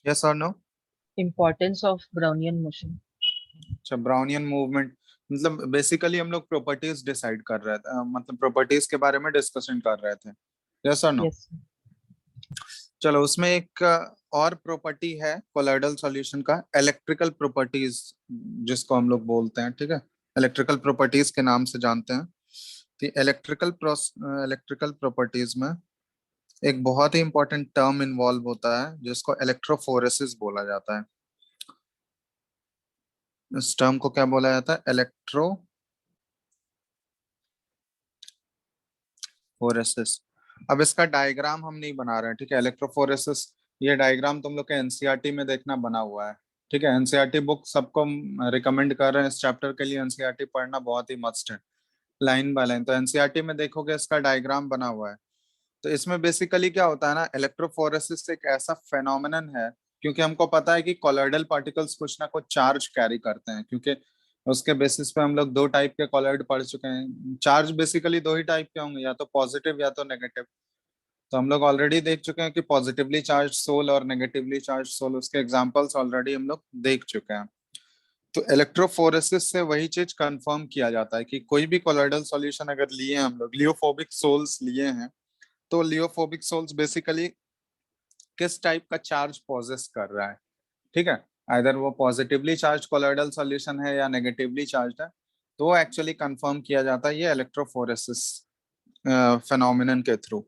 Yes और no? Importance of Brownian motion. अच्छा, Brownian movement मतलब बेसिकली हम लोग प्रॉपर्टीज डिसाइड कर रहे थे, मतलब प्रॉपर्टीज के बारे में डिस्कशन कर रहे थे। यस और नो? Yes. चलो, उसमें एक और प्रॉपर्टी है कोलॉइडल सॉल्यूशन का, इलेक्ट्रिकल प्रॉपर्टीज जिसको हम लोग बोलते हैं। ठीक है, इलेक्ट्रिकल प्रॉपर्टीज के नाम से जानते हैं। तो इलेक्ट्रिकल प्रॉपर्टीज में एक बहुत ही इंपॉर्टेंट टर्म इन्वॉल्व होता है जिसको इलेक्ट्रोफोरेसिस बोला जाता है। इस टर्म को क्या बोला जाता है? इलेक्ट्रोफोरेसिस। अब इसका डायग्राम हम नहीं बना रहे हैं, ठीक है? इलेक्ट्रोफोरेसिस, ये डायग्राम तुम लोग के एनसीईआरटी में देखना बना हुआ है। ठीक है, एनसीईआरटी बुक सबको रिकमेंड कर रहे हैं इस चैप्टर के लिए। एनसीईआरटी पढ़ना बहुत ही मस्ट है, लाइन बाय लाइन। तो एनसीईआरटी में देखोगे इसका डायग्राम बना हुआ है। तो इसमें बेसिकली क्या होता है ना, इलेक्ट्रोफोरेसिस एक ऐसा फेनोमेनन है, क्योंकि हमको पता है कि कॉलॉइडल पार्टिकल्स कुछ ना कुछ चार्ज कैरी करते हैं, क्योंकि उसके बेसिस पे हम लोग दो टाइप के कॉलॉइड पढ़ चुके हैं। चार्ज बेसिकली दो ही टाइप के होंगे, या तो पॉजिटिव या तो नेगेटिव। तो हम लोग ऑलरेडी देख चुके हैं कि पॉजिटिवली चार्ज सोल और नेगेटिवली चार्ज सोल, उसके एग्जांपल्स ऑलरेडी हम लोग देख चुके हैं। तो इलेक्ट्रोफोरेसिस से वही चीज कंफर्म किया जाता है कि कोई भी कोलॉइडल सॉल्यूशन अगर लिए हैं हम लोग, लियोफोबिक सोल्स लिए हैं, तो लियोफोबिक सोल्स बेसिकली किस टाइप का चार्ज पॉजेस कर रहा है। ठीक है, आइदर वो पॉजिटिवली चार्ज कोलॉइडल सॉल्यूशन है या नेगेटिवली चार्ज है, तो वो एक्चुअली कंफर्म किया जाता है ये इलेक्ट्रोफोरेसिस फेनोमेनन के थ्रू।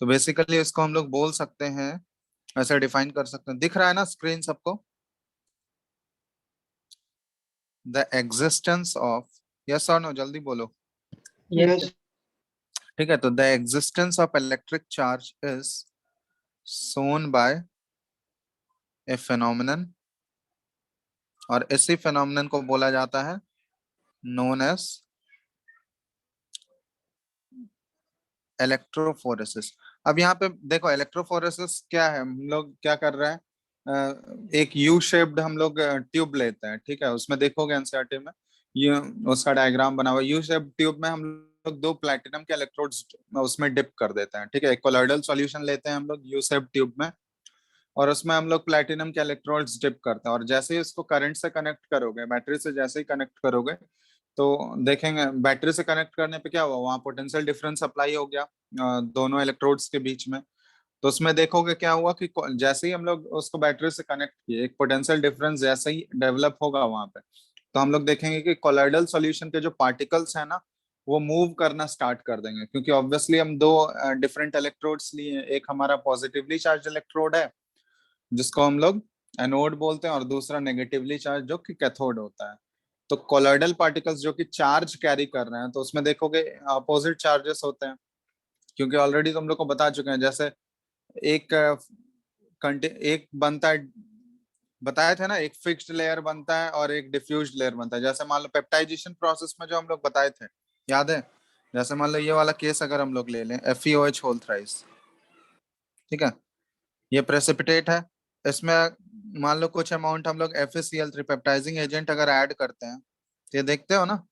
तो बेसिकली इसको हम लोग बोल सकते हैं, ऐसे डिफाइन कर सकते हैं। दिख रहा है ना स्क्रीन सबको? द एग्जिस्टेंस ऑफ, यस और नो, जल्दी बोलो। Yes, Yes. sir. ठीक है, तो the existence of electric charge is shown by a phenomenon, और इसी phenomenon को बोला जाता है known as इलेक्ट्रोफोरेसिस। अब यहाँ पे देखो, इलेक्ट्रोफोरेसिस क्या है, हम लोग क्या कर रहे हैं, एक यू शेप्ड हम लोग ट्यूब लेते हैं। ठीक है, उसमें देखोगे एनसीईआरटी में ये उसका डायग्राम बना हुआ है। यू शेप्ड ट्यूब में हम लोग दो प्लेटिनम के इलेक्ट्रोड्स उसमें डिप कर देते हैं। ठीक है, एक कोलॉइडल सॉल्यूशन लेते हैं हम लोग यू शेप्ड ट्यूब में, और उसमें हम लोग प्लेटिनम के इलेक्ट्रोड्स डिप करते हैं। और जैसे ही इसको करंट से कनेक्ट करोगे, बैटरी से जैसे ही कनेक्ट करोगे, तो देखेंगे बैटरी से कनेक्ट करने पे क्या हुआ, वहां पोटेंशियल डिफरेंस अप्लाई हो गया दोनों इलेक्ट्रोड्स के बीच में। तो उसमें देखोगे क्या हुआ कि जैसे ही हम लोग उसको बैटरी से कनेक्ट किए, एक पोटेंशियल डिफरेंस जैसे ही डेवलप होगा वहां पे, तो हम लोग देखेंगे कि कोलॉइडल सॉल्यूशन के जो पार्टिकल्स है ना, वो मूव करना स्टार्ट कर देंगे, क्योंकि ऑब्वियसली हम दो डिफरेंट इलेक्ट्रोड्स लिए। एक हमारा पॉजिटिवली चार्ज इलेक्ट्रोड है जिसको हम लोग एनोड बोलते हैं, और दूसरा नेगेटिवली चार्ज जो कि कैथोड होता है। तो कोलॉइडल पार्टिकल्स जो कि चार्ज कैरी कर रहे हैं, तो उसमें देखोगे अपोजिट चार्जेस होते हैं, क्योंकि ऑलरेडी तुम लोग को बता चुके हैं। जैसे एक एक बनता है, बताए थे ना, एक फिक्स्ड लेयर बनता है और एक डिफ्यूज्ड लेयर बनता है। जैसे मान लो पेप्टाइजेशन प्रोसेस में जो हम लोग बताए थे, याद है? जैसे मान लो ये वाला केस अगर हम लोग ले लें, FeOH होल थ्राइस। ठीक है, ये प्रेसिपिटेट है, इसमें मान लो कुछ अमाउंट हम लोग FeCl3 पेप्टाइजिंग एजेंट अगर ऐड करते हैं, तो ये देखते हो ना,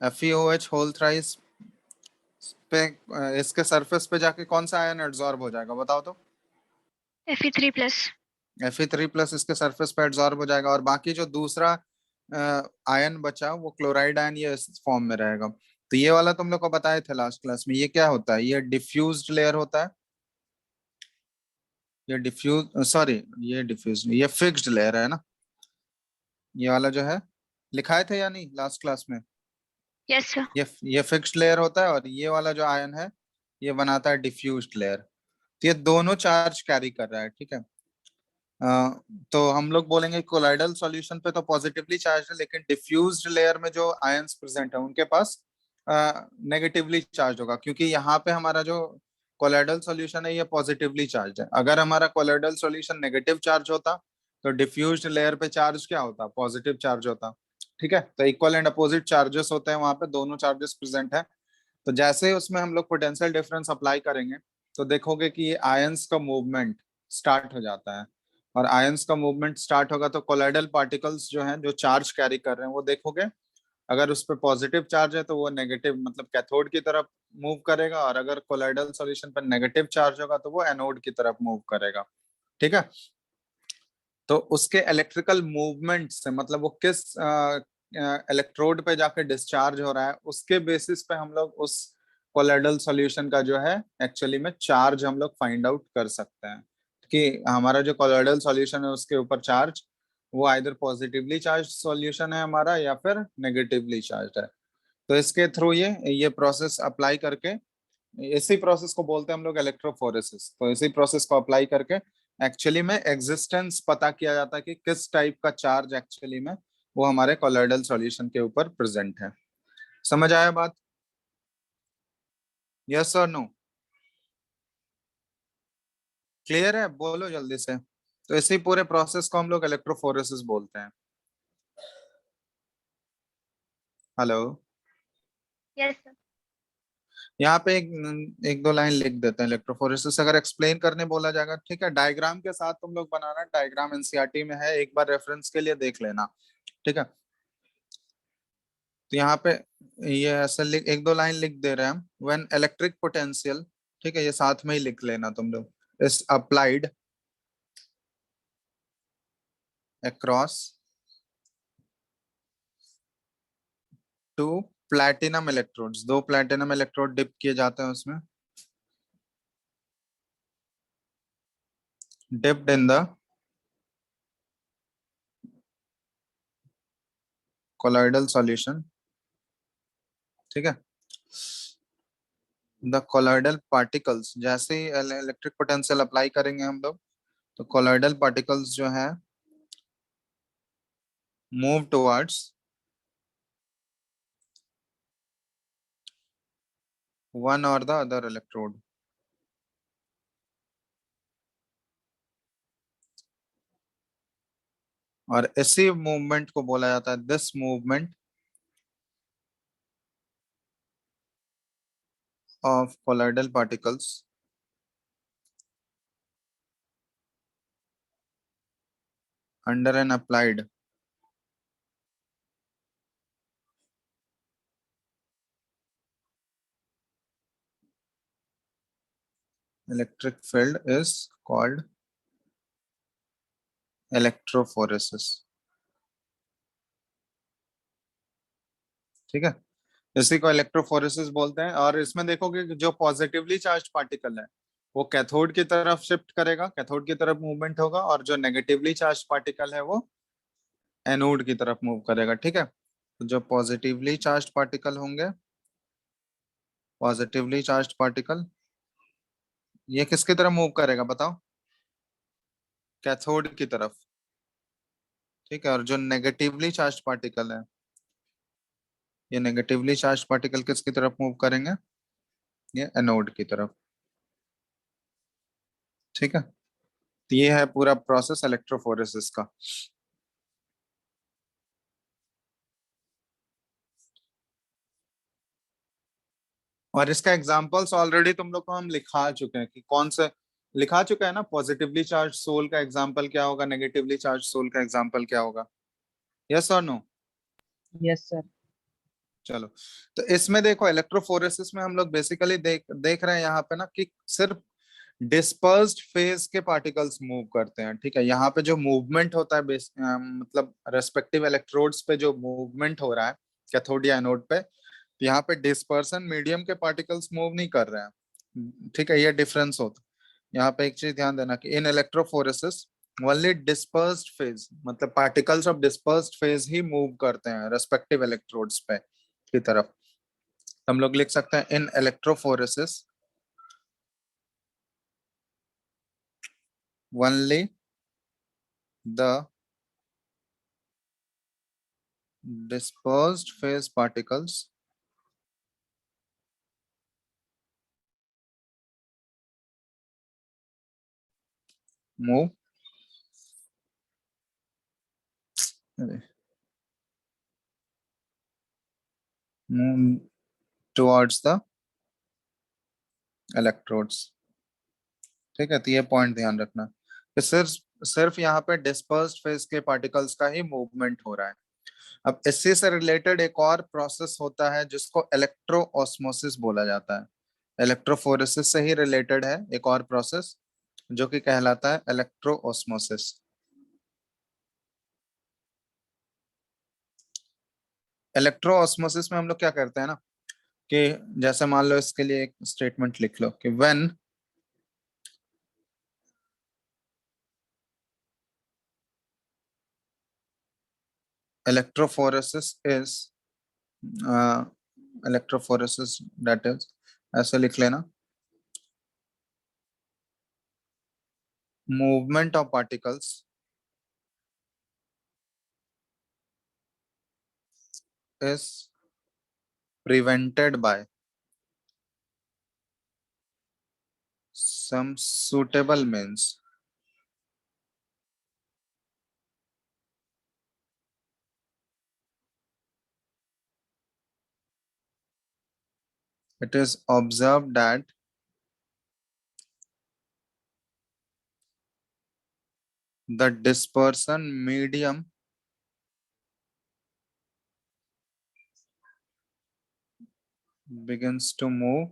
FeOH होल थ्राइस पे इसके सरफेस पे जाके कौन सा आयन एड्सॉर्ब हो जाएगा, बताओ तो? Fe3+। Fe3+ इसके सरफेस पे एड्सॉर्ब हो जाएगा, और बाकी जो दूसरा आयन बचा वो क्लोराइड आयन, ये इस फॉर्म में रहेगा। तो ये वाला तुम लोग को बताए थे लास्ट क्लास में, ये क्या होता है, ये डिफ्यूज्ड लेयर होता है। ये डिफ्यूज, सॉरी, ये डिफ्यूज नहीं, ये फिक्स्ड लेयर है ना, ये वाला जो है, लिखाए थे या नहीं लास्ट क्लास में? Yes sir। ये फिक्स्ड लेयर होता है, और ये वाला जो आयन है ये बनाता है डिफ्यूज्ड लेयर। तो ये दोनों चार्ज कैरी कर रहा है। ठीक है, तो हम लोग बोलेंगे कोलाइडल सॉल्यूशन पे तो पॉजिटिवली चार्ज है, लेकिन डिफ्यूज्ड लेयर में जो आयंस प्रेजेंट है उनके पास नेगेटिवली चार्ज होगा, क्योंकि यहाँ पे हमारा जो कोलाइडल सॉल्यूशन है ये पॉजिटिवली चार्ज है। अगर हमारा कोलाइडल सॉल्यूशन नेगेटिव चार्ज होता, तो डिफ्यूज्ड लेयर पे चार्ज क्या होता, पॉजिटिव चार्ज होता। ठीक है, तो इक्वल एंड अपोजिट चार्जेस होते हैं वहां पे, दोनों चार्जेस प्रेजेंट है। तो जैसे ही उसमें हम लोग पोटेंशियल डिफरेंस अप्लाई करेंगे, तो देखोगे कि ये आयंस का मूवमेंट स्टार्ट हो जाता है। और आयंस का मूवमेंट स्टार्ट होगा तो कोलाइडल पार्टिकल्स जो हैं, जो चार्ज कैरी कर रहे हैं, वो देखोगे अगर उस पर पॉजिटिव चार्ज है तो वो नेगेटिव मतलब कैथोड की तरफ मूव करेगा, और अगर कोलाइडल सॉल्यूशन पर नेगेटिव चार्ज होगा तो वो एनोड की तरफ मूव करेगा। ठीक है, तो उसके इलेक्ट्रिकल मूवमेंट से, मतलब वो किस इलेक्ट्रोड पे जाके डिस्चार्ज हो रहा है, उसके बेसिस पे हम लोग उस कोलोइडल सॉल्यूशन का जो है एक्चुअली में चार्ज हम लोग फाइंड आउट कर सकते हैं कि हमारा जो कोलोइडल सॉल्यूशन है उसके ऊपर चार्ज वो आइदर पॉजिटिवली चार्ज सॉल्यूशन है हमारा या फिर नेगेटिवली चार्ज है। तो इसके थ्रू ये प्रोसेस अप्लाई करके, इसी प्रोसेस को बोलते हैं हम लोग इलेक्ट्रोफोरेसिस। तो इसी प्रोसेस को अप्लाई करके एक्चुअली में एग्जिस्टेंस पता किया जाता है कि किस टाइप का चार्ज एक्चुअली में वो हमारे कोलोइडल सॉल्यूशन के ऊपर प्रेजेंट है। समझ आया बात? यस और नो? क्लियर है? बोलो जल्दी से। तो इसी पूरे प्रोसेस को हम लोग इलेक्ट्रोफोरेसिस बोलते हैं। हेलो? Yes, sir. यहाँ पे एक दो लाइन लिख देते हैं इलेक्ट्रोफोरेसिस, अगर एक्सप्लेन करने बोला जाएगा ठीक है, डायग्राम के साथ तुम लोग बनाना, डायग्राम एनसीईआरटी में है, एक बार रेफरेंस के लिए देख लेना, ठीक है। तो यहाँ पे ये ऐसा एक दो लाइन लिख दे रहे हैं हम, व्हेन इलेक्ट्रिक पोटेंशियल, ठीक है, ये साथ में ही लिख लेना तुम लोग, is applied across two platinum electrodes, दो प्लैटिनम इलेक्ट्रोड डिप किए जाते हैं उसमें, dipped in the colloidal solution, ठीक है। द colloidal particles, जैसे ही इलेक्ट्रिक पोटेंशियल अप्लाई करेंगे हम लोग, तो colloidal particles जो है मूव टुवर्ड्स वन और द अदर इलेक्ट्रोड। और इसी मूवमेंट को बोला जाता है, this movement of colloidal particles under an applied electric field is called electrophoresis, ठीक है। इसी को इलेक्ट्रोफोरेसिस बोलते हैं। और इसमें देखोगे कि जो पॉजिटिवली चार्ज पार्टिकल है वो कैथोड की तरफ शिफ्ट करेगा, कैथोड की तरफ मूवमेंट होगा, और जो नेगेटिवली चार्ज पार्टिकल है वो एनोड की तरफ मूव करेगा, ठीक है। तो जो पॉजिटिवली चार्ज पार्टिकल होंगे, पॉजिटिवली चार्ज पार्टिकल ये किसकी तरफ मूव करेगा बताओ? कैथोड की तरफ, ठीक है। और जो नेगेटिवली चार्ज पार्टिकल है, ये नेगेटिवली चार्ज पार्टिकल किसकी तरफ मूव करेंगे? ये एनोड की तरफ, ठीक है। तो ये है पूरा प्रोसेस इलेक्ट्रोफोरेसिस का। और इसका एग्जांपल्स ऑलरेडी तुम लोग को हम लिखा चुके हैं कि कौन से, लिखा चुका है ना, पॉजिटिवली चार्ज सोल का एग्जांपल क्या होगा, नेगेटिवली चार्ज सोल का एग्जांपल क्या होगा। यस और नो? Yes, sir. चलो, तो इसमें देखो इलेक्ट्रोफोरेसिस में हम लोग बेसिकली देख रहे हैं यहाँ पे ना कि सिर्फ डिस्पर्स्ड फेज के पार्टिकल्स मूव करते हैं, ठीक है। यहाँ पे जो मूवमेंट होता है मतलब रेस्पेक्टिव इलेक्ट्रोड्स पे जो मूवमेंट हो रहा है कैथोड या एनोड पे, तो यहाँ पे डिस्पर्सन मीडियम के पार्टिकल्स मूव नहीं कर रहे हैं, ठीक है। ये डिफरेंस होता है। यहाँ पे एक चीज ध्यान देना कि इन इलेक्ट्रोफोरेसिस ओनली डिस्पर्स्ड फेज, मतलब particles of dispersed phase he move करते हैं रेस्पेक्टिव इलेक्ट्रोड्स पे की तरफ। हम लोग लिख सकते हैं in electrophoresis only the dispersed phase particles move move towards the electrodes, ठीक है। तो ये पॉइंट ध्यान रखना कि सिर्फ सिर्फ यहाँ पे डिस्पर्स्ड फेज के पार्टिकल्स का ही मूवमेंट हो रहा है। अब इससे से रिलेटेड एक और प्रोसेस होता है जिसको इलेक्ट्रो ऑस्मोसिस बोला जाता है। इलेक्ट्रोफोरेसिस से ही रिलेटेड है एक और प्रोसेस जो कि कहलाता है इलेक्ट्रो ऑस्मोसिस। इलेक्ट्रो ऑस्मोसिस में हम लोग क्या करते हैं ना कि जैसे मान लो इसके लिए एक स्टेटमेंट लिख लो कि when electrophoresis is electrophoresis that is ऐसे लिख लेना movement of particles is prevented by some suitable means. It is observed that the dispersion medium begins to move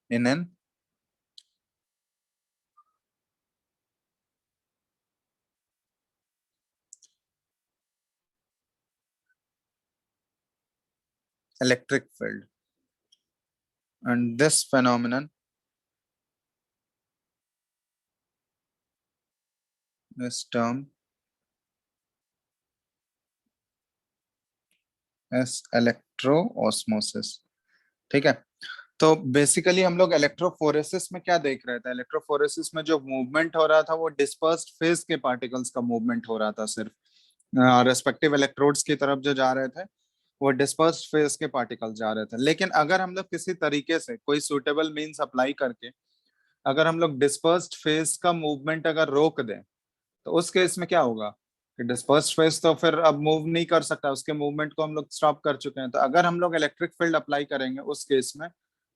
in an electric field, and this phenomenon is termed as electroosmosis. ठीक है, तो basically हम लोग electrophoresis में क्या देख रहे थे, इलेक्ट्रोफोरेसिस में जो मूवमेंट हो रहा था वो डिस्पर्स्ड फेज के पार्टिकल्स का मूवमेंट हो रहा था, सिर्फ रेस्पेक्टिव इलेक्ट्रोड्स की तरफ जो जा रहे थे वो डिस्पर्स्ड फेज के पार्टिकल्स जा रहे थे। लेकिन अगर हम लोग किसी तरीके से कोई सुटेबल मींस अप्लाई करके अगर हम लोग डिस्पर्स्ड फेज का मूवमेंट अगर रोक दें तो उस केस में क्या होगा कि डिस्पर्स्ड फेज तो फिर अब मूव नहीं कर सकता, उसके मूवमेंट को हम लोग स्टॉप कर चुके हैं। तो अगर हम लोग इलेक्ट्रिक फील्ड अप्लाई करेंगे उस केस में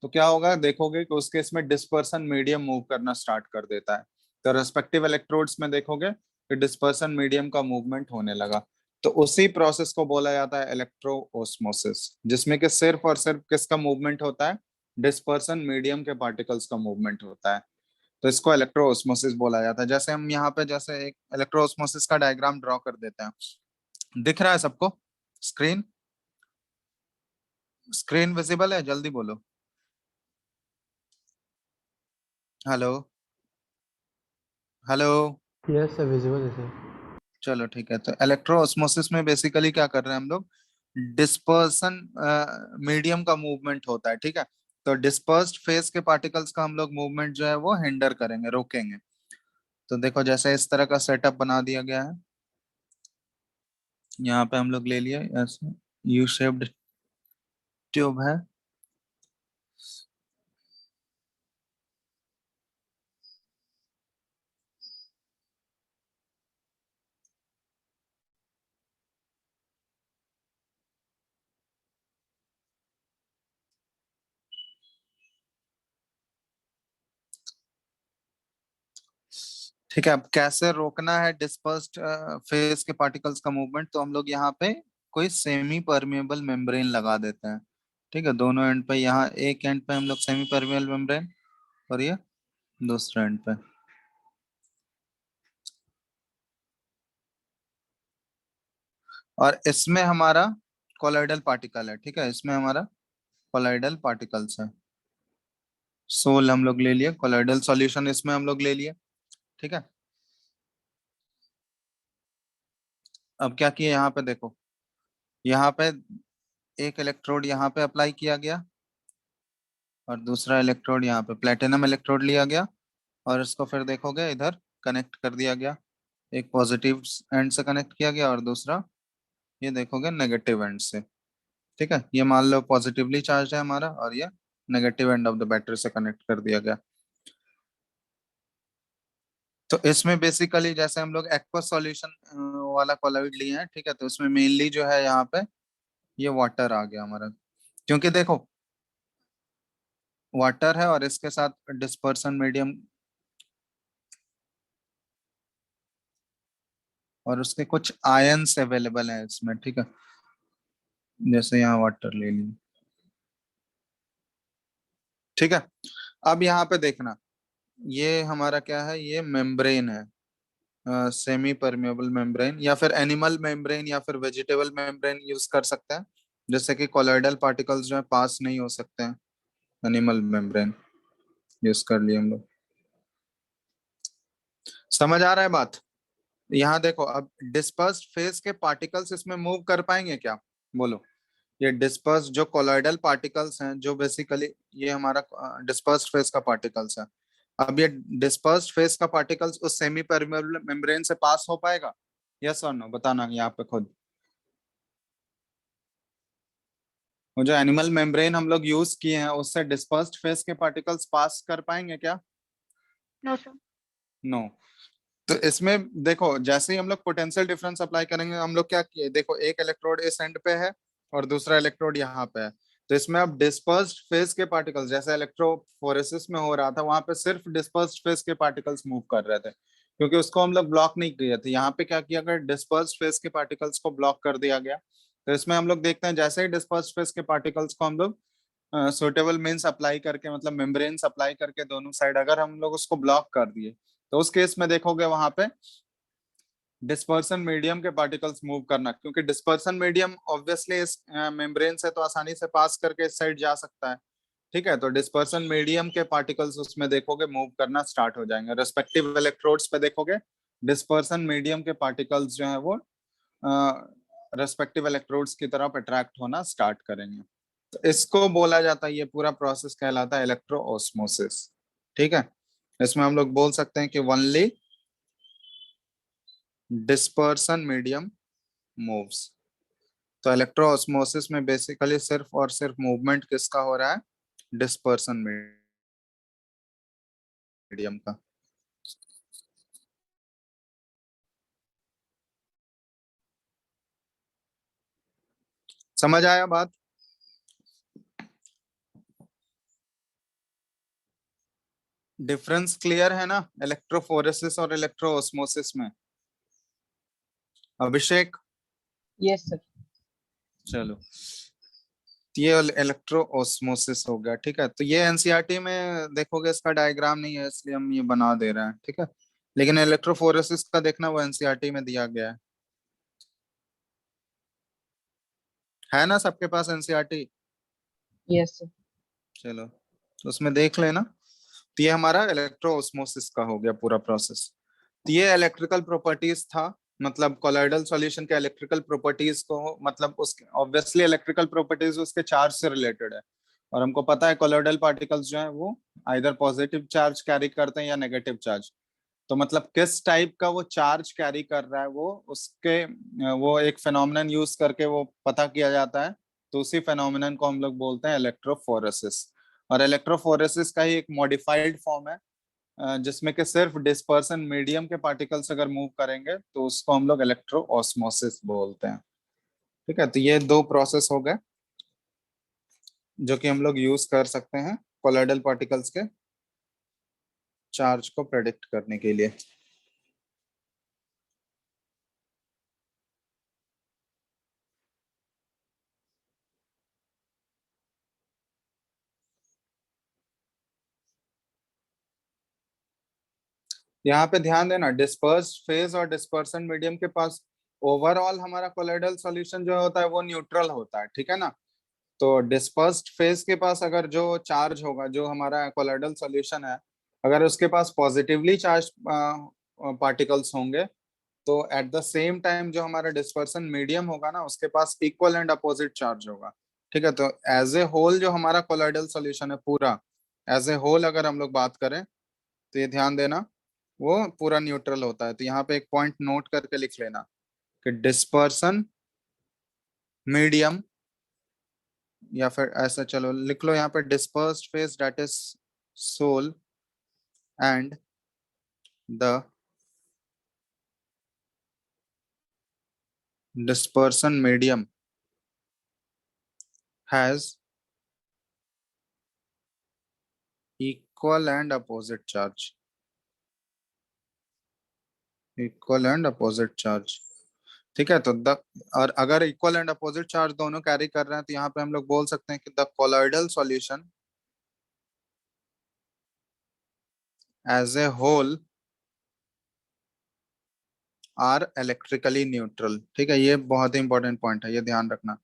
तो क्या होगा, देखोगे कि उस केस में डिस्पर्सन मीडियम मूव करना स्टार्ट कर देता है। तो रेस्पेक्टिव इलेक्ट्रोड्स में देखोगे कि डिस्पर्सन मीडियम का मूवमेंट होने लगा। तो उसी प्रोसेस को बोला जाता है इलेक्ट्रोओस्मोसिस, जिसमें कि सिर्फ और सिर्फ किसका मूवमेंट होता है, डिस्पर्सन मीडियम के पार्टिकल्स का मूवमेंट होता है। तो इसको इलेक्ट्रोओस्मोसिस बोला जाता है। जैसे हम यहाँ पे जैसे एक इलेक्ट्रोओस्मोसिस का डायग्राम ड्रॉ कर देते हैं, दिख रहा है सबको? स्क्रीन स्क्रीन विजिबल है? जल्दी बोलो। Hello hello. Yes sir, visible है सर। चलो ठीक है, तो इलेक्ट्रोओस्मोसिस में बेसिकली क्या कर रहे हैं हम लोग, डिस्पर्सन मीडियम का मूवमेंट होता है। ठीक है, तो डिस्पर्स्ड फेज के पार्टिकल्स का हम लोग मूवमेंट जो है वो हिंडर करेंगे, रोकेंगे। तो देखो जैसे इस तरह का सेटअप बना दिया गया है, यहाँ पे हम लोग ले लिए ऐसे यू शेप्ड ट्यूब है। ठीक है, अब कैसे रोकना है डिस्पर्स्ड फेज के पार्टिकल्स का मूवमेंट, तो हम लोग यहाँ पे कोई सेमी परमेबल मेम्ब्रेन लगा देते हैं। ठीक है, दोनों एंड पे, यहाँ एक एंड पे हम लोग सेमी परमेबल मेम्ब्रेन और ये दूसरे एंड पे। और इसमें हमारा कोलाइडल पार्टिकल है। ठीक है, इसमें हमारा कोलाइडल पार्टिकल्स है। सोल हम लोग ले लिए, कोलाइडल सॉल्यूशन इसमें हम लोग ले लिए। ठीक है, अब क्या किए, यहाँ पे देखो, यहाँ पे एक इलेक्ट्रोड यहाँ पे अप्लाई किया गया और दूसरा इलेक्ट्रोड यहाँ पे प्लेटिनम इलेक्ट्रोड लिया गया और इसको फिर देखोगे इधर कनेक्ट कर दिया गया। एक पॉजिटिव एंड से कनेक्ट किया गया और दूसरा ये देखोगे नेगेटिव एंड से। ठीक है, ये मान लो पॉजिटिवली चार्ज है हमारा और ये negative end of the battery से कनेक्ट कर दिया गया। तो इसमें बेसिकली जैसे हम लोग एक्वस सॉल्यूशन वाला कोलॉइड लिए हैं, ठीक है, तो इसमें मेनली जो है यहाँ पे ये वाटर आ गया हमारा, क्योंकि देखो वाटर है और इसके साथ डिस्पर्सन मीडियम और उसके कुछ आयंस अवेलेबल हैं इसमें। ठीक है, जैसे यहाँ वाटर ले ली। ठीक है, अब यहाँ पे देखना, ये हमारा क्या है, ये मेम्ब्रेन है। सेमी परमेबल मेम्ब्रेन या फिर एनिमल मेम्ब्रेन या फिर वेजिटेबल मेम्ब्रेन यूज कर सकते हैं, जैसे कि कोलॉइडल पार्टिकल्स जो है पास नहीं हो सकते हैं। एनिमल मेम्ब्रेन यूज कर लिए हम लोग। समझ आ रहा है बात? यहाँ देखो, अब डिस्पर्स्ड फेज के पार्टिकल्स इसमें मूव कर पाएंगे क्या? बोलो। ये डिस्पर्स जो कोलॉइडल पार्टिकल्स हैं, जो बेसिकली ये हमारा डिस्पर्स्ड फेज का पार्टिकल्स है, अब ये डिस्पर्स्ड फेज का पार्टिकल्स उस सेमी परमेबल मेम्ब्रेन से पास हो पाएगा? यस और नो बताना यहाँ पे खुद। वो जो एनिमल मेम्ब्रेन हम लोग यूज किए हैं उससे डिस्पर्स्ड फेज के पार्टिकल्स पास कर पाएंगे क्या? No, sir. नो। तो इसमें देखो, जैसे ही हम लोग पोटेंशियल डिफरेंस अप्लाई करेंगे, हम लोग क्या किए, देखो एक इलेक्ट्रोड इस एंड पे है और दूसरा इलेक्ट्रोड यहाँ पे है। तो इसमें अब डिस्पर्स्ड फेज के पार्टिकल्स, जैसे इलेक्ट्रोफोरेसिस में हो रहा था, वहां पे सिर्फ डिस्पर्स्ड फेज के पार्टिकल्स मूव कर रहे थे, क्योंकि उसको हम लोग ब्लॉक नहीं किए थे। यहाँ पे क्या किया गया, डिस्पर्स्ड फेज के पार्टिकल्स को ब्लॉक कर दिया गया। तो इसमें हम लोग देखते हैं, जैसे ही डिस्पर्स्ड फेज के पार्टिकल्स को हम लोग सुटेबल मीन्स अप्लाई करके, मतलब मेम्ब्रेन अप्लाई करके दोनों साइड अगर हम लोग उसको ब्लॉक कर दिए, तो उस केस में देखोगे वहां पे डिस्पर्सन मीडियम के पार्टिकल्स मूव करना, क्योंकि डिस्पर्सन मीडियम ऑब्वियसली इस मेम्ब्रेन से तो आसानी से पास करके इस साइड जा सकता है। ठीक है, तो डिस्पर्सन मीडियम के पार्टिकल्स उसमें देखोगे मूव करना स्टार्ट हो जाएंगे। रेस्पेक्टिव इलेक्ट्रोड्स पे देखोगे डिस्पर्सन मीडियम के पार्टिकल्स जो है वो रेस्पेक्टिव इलेक्ट्रोड्स की तरफ अट्रैक्ट होना स्टार्ट करेंगे। तो इसको बोला जाता है, ये पूरा प्रोसेस कहलाता है इलेक्ट्रो ऑस्मोसिस। ठीक है, इसमें हम लोग बोल सकते हैं कि ओनली डिस्पर्सन मीडियम मूव्स। तो इलेक्ट्रो ऑस्मोसिस में बेसिकली सिर्फ और सिर्फ मूवमेंट किसका हो रहा है? डिस्पर्सन मीडियम का। समझ आया बात? डिफरेंस क्लियर है ना इलेक्ट्रोफोरेसिस और इलेक्ट्रो ऑस्मोसिस में? अभिषेक, Yes, sir. चलो, ये इलेक्ट्रो ऑस्मोसिस हो गया। ठीक है, तो ये एनसीईआरटी में देखोगे इसका डायग्राम नहीं है, इसलिए हम ये बना दे रहे हैं। ठीक है, लेकिन इलेक्ट्रोफोरेसिस का देखना, वो एनसीईआरटी में दिया गया है ना सबके पास एनसीईआरटी? Yes, sir. चलो, तो उसमें देख लेना। तो ये हमारा इलेक्ट्रो ऑस्मोसिस का हो गया पूरा प्रोसेस। तो ये इलेक्ट्रिकल प्रॉपर्टीज था, मतलब कोलॉइडल सॉल्यूशन के इलेक्ट्रिकल प्रॉपर्टीज को, मतलब उसके ऑब्वियसली इलेक्ट्रिकल प्रॉपर्टीज उसके चार्ज से रिलेटेड है। और हमको पता है कोलॉइडल पार्टिकल्स जो है वो आइदर पॉजिटिव चार्ज कैरी करते हैं या नेगेटिव चार्ज। तो मतलब किस टाइप का वो चार्ज कैरी कर रहा है, वो उसके वो एक फेनोमेनन यूज करके वो पता किया जाता है। तो उसी फेनोमेनन को हम लोग बोलते हैं इलेक्ट्रोफोरेसिस। और इलेक्ट्रोफोरेसिस का ही एक मॉडिफाइड फॉर्म है, जिसमें कि सिर्फ डिस्पर्सन मीडियम के पार्टिकल्स अगर मूव करेंगे तो उसको हम लोग इलेक्ट्रो ऑस्मोसिस बोलते हैं। ठीक है, तो ये दो प्रोसेस हो गए जो कि हम लोग यूज कर सकते हैं कोलॉइडल पार्टिकल्स के चार्ज को प्रेडिक्ट करने के लिए। यहाँ पे ध्यान देना, डिस्पर्स्ड फेज और डिस्पर्सन मीडियम के पास ओवरऑल हमारा कोलॉइडल सॉल्यूशन जो होता है वो न्यूट्रल होता है। ठीक है ना? तो डिस्पर्स्ड फेज के पास अगर जो चार्ज होगा, जो हमारा कोलॉइडल सॉल्यूशन है, अगर उसके पास पॉजिटिवली चार्ज पार्टिकल्स होंगे, तो एट द सेम टाइम जो हमारा डिस्पर्सन मीडियम होगा ना, उसके पास इक्वल एंड अपोजिट चार्ज होगा। ठीक है, तो एज ए होल जो हमारा कोलॉइडल सॉल्यूशन है पूरा, एज ए होल अगर हम लोग बात करें, तो ये ध्यान देना वो पूरा न्यूट्रल होता है। तो यहाँ पे एक पॉइंट नोट करके लिख लेना कि डिस्पर्सन मीडियम, या फिर ऐसा चलो लिख लो यहाँ पे, dispersed phase that is sol and the dispersion medium has equal and opposite charge, equal and opposite charge। ठीक है, तो द, और अगर इक्वल एंड अपोजिट चार्ज दोनों कैरी कर रहे हैं, तो यहाँ पे हम लोग बोल सकते हैं कि the colloidal solution as a whole are electrically neutral. ठीक है, ये बहुत ही इंपॉर्टेंट पॉइंट है, ये ध्यान रखना।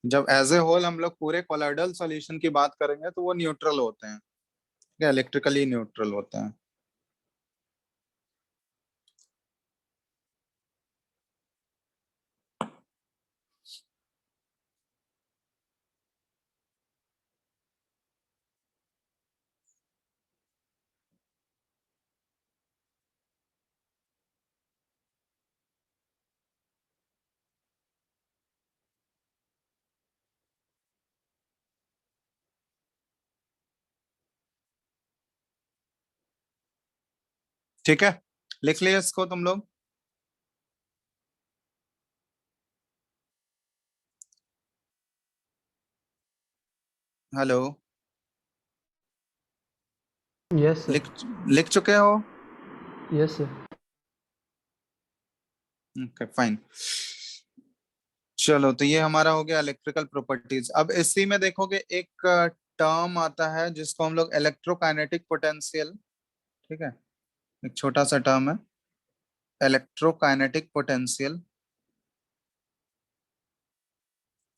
जब एज ए होल हम लोग पूरे कोलॉइडल सॉल्यूशन की बात करेंगे तो वो न्यूट्रल होते हैं, ठीक है, इलेक्ट्रिकली न्यूट्रल होते हैं। ठीक है, लिख लिया इसको तुम लोग। Hello, Yes, sir. लिख लिख चुके हो? Yes, sir. Okay fine. चलो, तो ये हमारा हो गया इलेक्ट्रिकल प्रॉपर्टीज। अब इसी में देखोगे एक टर्म आता है जिसको हम लोग इलेक्ट्रोकाइनेटिक पोटेंशियल, ठीक है, एक छोटा सा टर्म है इलेक्ट्रोकाइनेटिक पोटेंशियल,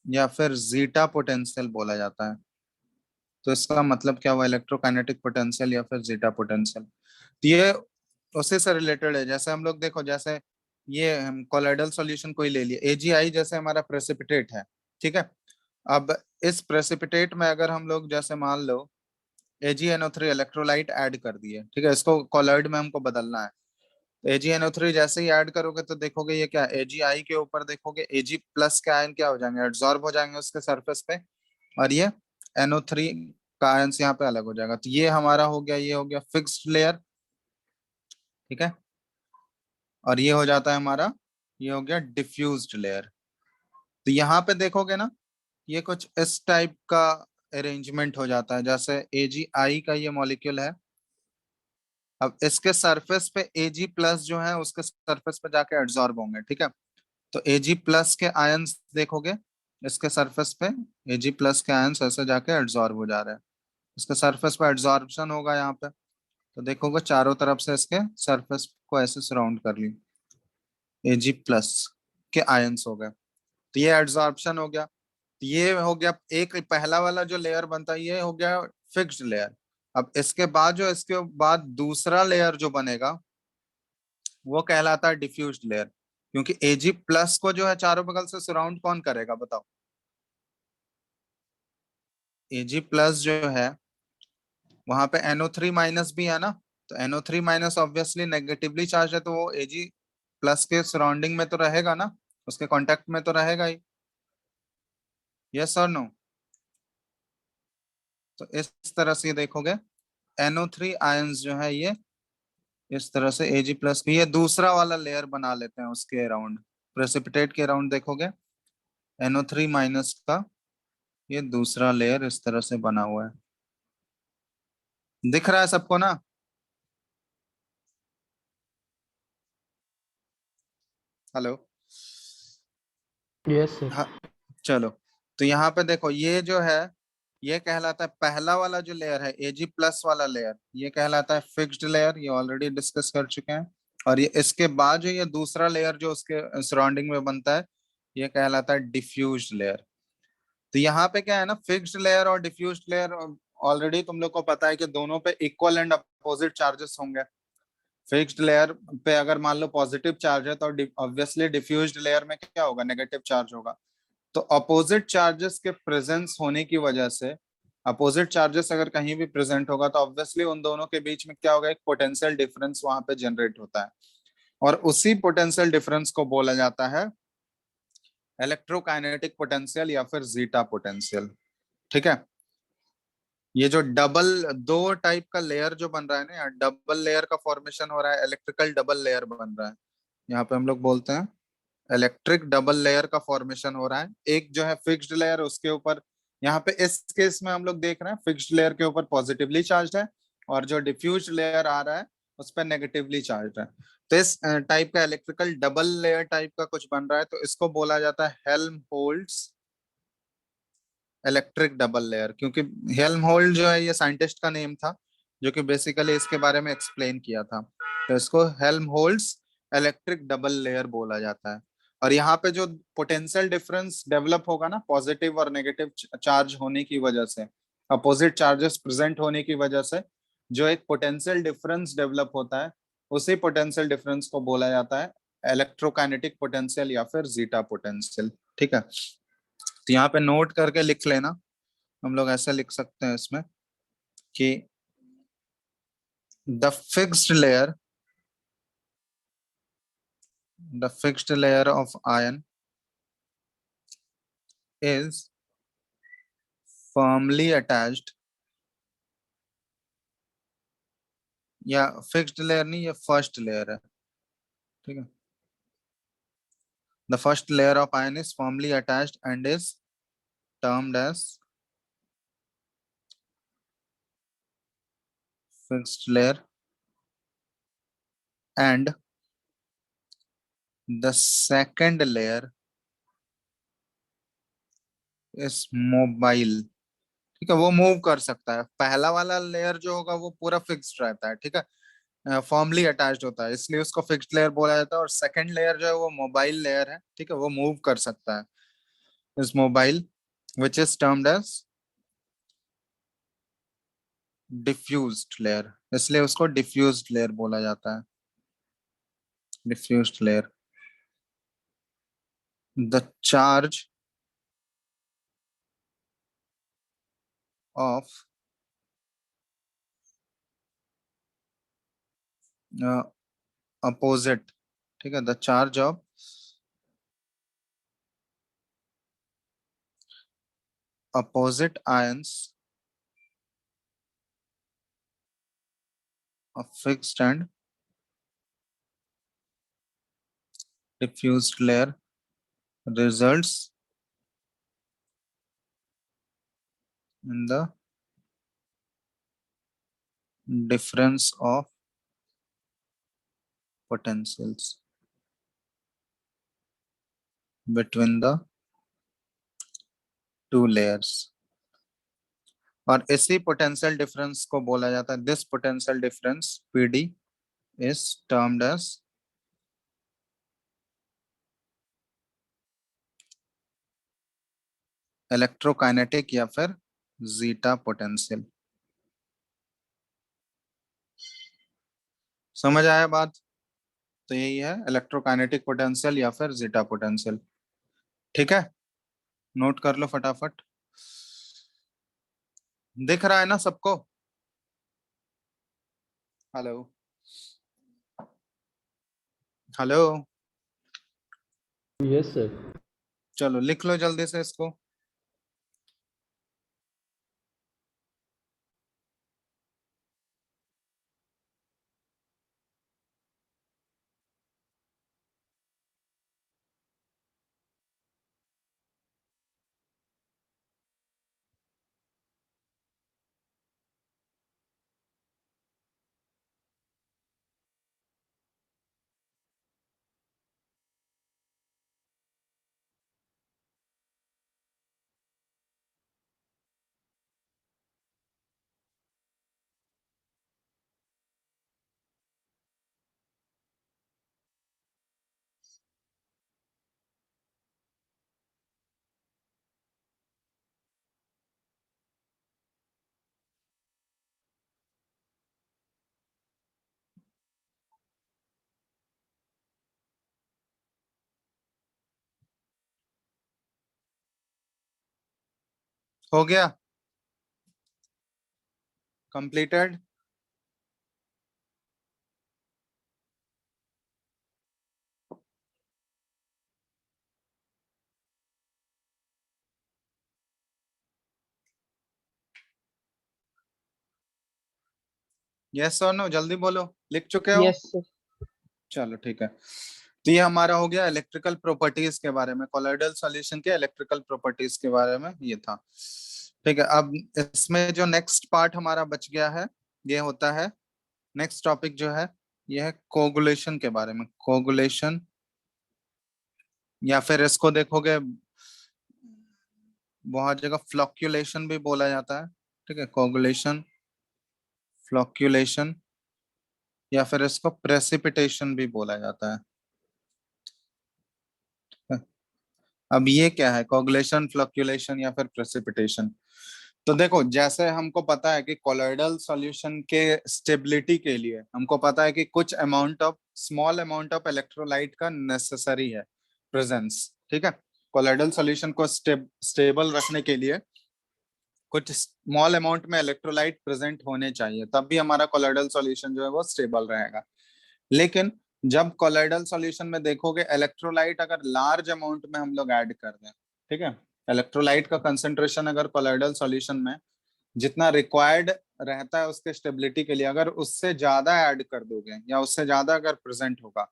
या फिर जीटा पोटेंशियल बोला जाता है। तो इसका मतलब क्या हुआ, इलेक्ट्रोकाइनेटिक पोटेंशियल या फिर जीटा पोटेंशियल। तो ये उसी से रिलेटेड है। जैसे हम लोग देखो, जैसे ये हम कोलॉइडल सॉल्यूशन कोई ले लिए, AgI जैसे हमारा प्रेसिपिटेट है, ठीक है। अब इस प्रेसिपिटेट में अगर हम लोग जैसे मान लो AgNO3 इलेक्ट्रोलाइट ऐड कर दिए, ठीक है, इसको कोलॉइड में हमको बदलना है। तो AgNO3 जैसे ही ऐड करोगे तो देखोगे ये क्या, AgI के ऊपर देखोगे Ag प्लस के आयन क्या हो जाएंगे, एब्जॉर्ब हो जाएंगे उसके सरफेस पे, और ये NO3 का आयन यहाँ पे अलग हो जाएगा। तो ये हमारा हो गया, ये हो गया फिक्स्ड लेयर, ठीक है। और ये हो जाता है हमारा, ये हो गया डिफ्यूज्ड लेयर। तो यहाँ पे देखोगे ना, ये कुछ इस टाइप का अरेंजमेंट हो जाता है। जैसे AgI का ये मॉलिक्यूल है, अब इसके सरफेस पे Ag प्लस जो है उसके सरफेस पे जाके एड्सॉर्ब होंगे, ठीक है। तो Ag प्लस के आयंस देखोगे इसके सरफेस पे, Ag प्लस के आयंस ऐसे जाके एड्सॉर्ब हो जा रहे हैं, इसके सरफेस पे एड्सॉर्प्शन होगा यहाँ पे। तो देखोगे चारों तरफ से इसके सरफेस को ऐसे सराउंड कर ली, Ag प्लस के आयंस हो गए, तो ये एड्सॉर्प्शन हो गया। तो ये हो गया एक पहला वाला जो लेयर बनता है, ये हो गया फिक्स्ड लेयर। अब इसके बाद जो, इसके बाद दूसरा लेयर जो बनेगा वो कहलाता है डिफ्यूज्ड लेयर, क्योंकि Ag प्लस को जो है चारों बगल से सराउंड कौन करेगा बताओ? Ag प्लस जो है वहां पे NO3 माइनस भी है ना, तो NO3 minus obviously negatively charge है, तो वो Ag प्लस के सराउंडिंग में तो रहेगा ना, उसके कांटेक्ट में तो रहेगा ही। यस और नो? तो इस तरह से देखोगे NO3 आयंस जो है ये इस तरह से Ag प्लस की ये दूसरा वाला लेयर बना लेते हैं उसके अराउंड, प्रेसिपिटेट के अराउंड देखोगे NO3 माइनस का ये दूसरा लेयर इस तरह से बना हुआ है। दिख रहा है सबको ना? Hello, Yes, sir. हाँ, चलो। तो यहाँ पे देखो ये जो है ये कहलाता है पहला वाला जो लेयर है Ag प्लस वाला लेयर, ये कहलाता है फिक्स्ड लेयर, ये ऑलरेडी डिस्कस कर चुके हैं। और ये इसके बाद जो ये दूसरा लेयर जो उसके सराउंडिंग में बनता है ये कहलाता है डिफ्यूज्ड लेयर। तो यहाँ पे क्या है ना, फिक्स्ड लेयर और डिफ्यूज्ड लेयर ऑलरेडी तुम लोग को पता है कि दोनों पे इक्वल एंड अपोजिट चार्जेस होंगे। फिक्स्ड लेयर पे अगर मान लो पॉजिटिव चार्ज है तो ऑब्वियसली डिफ्यूज्ड लेयर में क्या होगा, नेगेटिव चार्ज होगा। तो अपोजिट चार्जेस के प्रेजेंस होने की वजह से, अपोजिट चार्जेस अगर कहीं भी प्रेजेंट होगा तो ऑब्वियसली उन दोनों के बीच में क्या होगा, एक पोटेंशियल डिफरेंस वहां पे जनरेट होता है, और उसी पोटेंशियल डिफरेंस को बोला जाता है इलेक्ट्रोकाइनेटिक पोटेंशियल या फिर जीटा पोटेंशियल, ठीक है। ये जो डबल दो टाइप का लेयर जो बन रहा है ना, यार डबल लेयर का फॉर्मेशन हो रहा है, इलेक्ट्रिकल डबल लेयर बन रहा है, यहाँ पे हम लोग बोलते हैं इलेक्ट्रिक डबल लेयर का फॉर्मेशन हो रहा है। एक जो है फिक्स्ड लेयर, उसके ऊपर यहाँ पे इस केस में हम लोग देख रहे हैं फिक्स्ड लेयर के ऊपर पॉजिटिवली चार्ज है, और जो डिफ्यूज लेयर आ रहा है उस पर नेगेटिवली चार्ज है। तो इस टाइप का इलेक्ट्रिकल डबल लेयर टाइप का कुछ बन रहा है, तो इसको बोला जाता है हेल्महोल्ट्ज इलेक्ट्रिक डबल लेयर। क्योंकि हेल्महोल्ट्ज जो है ये साइंटिस्ट का नेम था जो कि बेसिकली इसके बारे में एक्सप्लेन किया था, तो इसको हेल्महोल्ट्ज इलेक्ट्रिक डबल लेयर बोला जाता है। और यहाँ पे जो पोटेंशियल डिफरेंस डेवलप होगा ना, पॉजिटिव और नेगेटिव चार्ज होने की वजह से, अपोजिट चार्जेस प्रेजेंट होने की वजह से जो एक पोटेंशियल डिफरेंस डेवलप होता है, उसी पोटेंशियल डिफरेंस को बोला जाता है इलेक्ट्रोकाइनेटिक पोटेंशियल या फिर जीटा पोटेंशियल। ठीक है, तो यहाँ पे नोट करके लिख लेना। हम लोग ऐसा लिख सकते हैं इसमें कि the fixed layer, the fixed layer of ion is firmly attached, या फिक्स्ड लेयर नहीं, ये फर्स्ट लेयर है। ठीक है, the first layer of ion is firmly attached and is termed as fixed layer, and the second layer is mobile। ठीक है, वो move कर सकता है। पहला वाला लेयर जो होगा वो पूरा फिक्स्ड रहता है, ठीक है, फॉर्मली अटैच्ड होता है, इसलिए उसको फिक्स्ड लेयर बोला जाता है। और सेकंड लेयर जो है वो मोबाइल लेयर है, ठीक है, वो मूव कर सकता है, is mobile, which is termed as diffused layer, इसलिए उसको डिफ्यूज्ड लेयर बोला जाता है। Diffused layer, the charge of opposite, ठीक है, the charge of opposite ions of fixed and diffused layer results in the difference of potentials between the two layers। और इसी potential difference को बोला जाता है, this potential difference PD is termed as electrokinetic या फिर जीटा पोटेंशियल। समझ आया बात? तो यही है इलेक्ट्रोकाइनेटिक पोटेंशियल या फिर जीटा पोटेंशियल। ठीक है, नोट कर लो फटाफट। दिख रहा है ना सबको? Hello hello, yes sir. चलो लिख लो जल्दी से इसको। हो गया? कंप्लीटेड? यस और नो, जल्दी बोलो। लिख चुके हो? Yes, sir. चलो ठीक है, तो ये हमारा हो गया इलेक्ट्रिकल प्रॉपर्टीज के बारे में, कोलॉइडल सॉल्यूशन के इलेक्ट्रिकल प्रॉपर्टीज के बारे में ये था। ठीक है, अब इसमें जो नेक्स्ट पार्ट हमारा बच गया है, ये होता है नेक्स्ट टॉपिक जो है, ये है कोगुलेशन के बारे में। कोगुलेशन, या फिर इसको देखोगे बहुत जगह फ्लॉक्यूलेशन भी बोला जाता है। ठीक है, कोगुलेशन, फ्लॉक्यूलेशन, या फिर इसको प्रेसिपिटेशन भी बोला जाता है। अब ये क्या है, कोगुलेशन, फ्लक्चुएशन या फिर प्रेसिपिटेशन? तो देखो, जैसे हमको पता है कि कोलोइडल सॉल्यूशन के स्टेबिलिटी के लिए हमको पता है कि कुछ amount of, small amount of electrolyte का नेसेसरी है प्रेजेंस, ठीक है। कोलोइडल सॉल्यूशन को स्टेबल रखने के लिए कुछ स्मॉल अमाउंट में इलेक्ट्रोलाइट प्रेजेंट होने चाहिए, तब भी हमारा कोलोइडल सॉल्यूशन जो है वो स्टेबल रहेगा। लेकिन जब कोलोइडल सॉल्यूशन में देखोगे, इलेक्ट्रोलाइट अगर लार्ज अमाउंट में हम लोग ऐड कर दें, ठीक है, इलेक्ट्रोलाइट का कंसंट्रेशन अगर कोलोइडल सॉल्यूशन में जितना रिक्वायर्ड रहता है उसके स्टेबिलिटी के लिए, अगर उससे ज्यादा ऐड कर दोगे या उससे ज्यादा अगर प्रेजेंट होगा,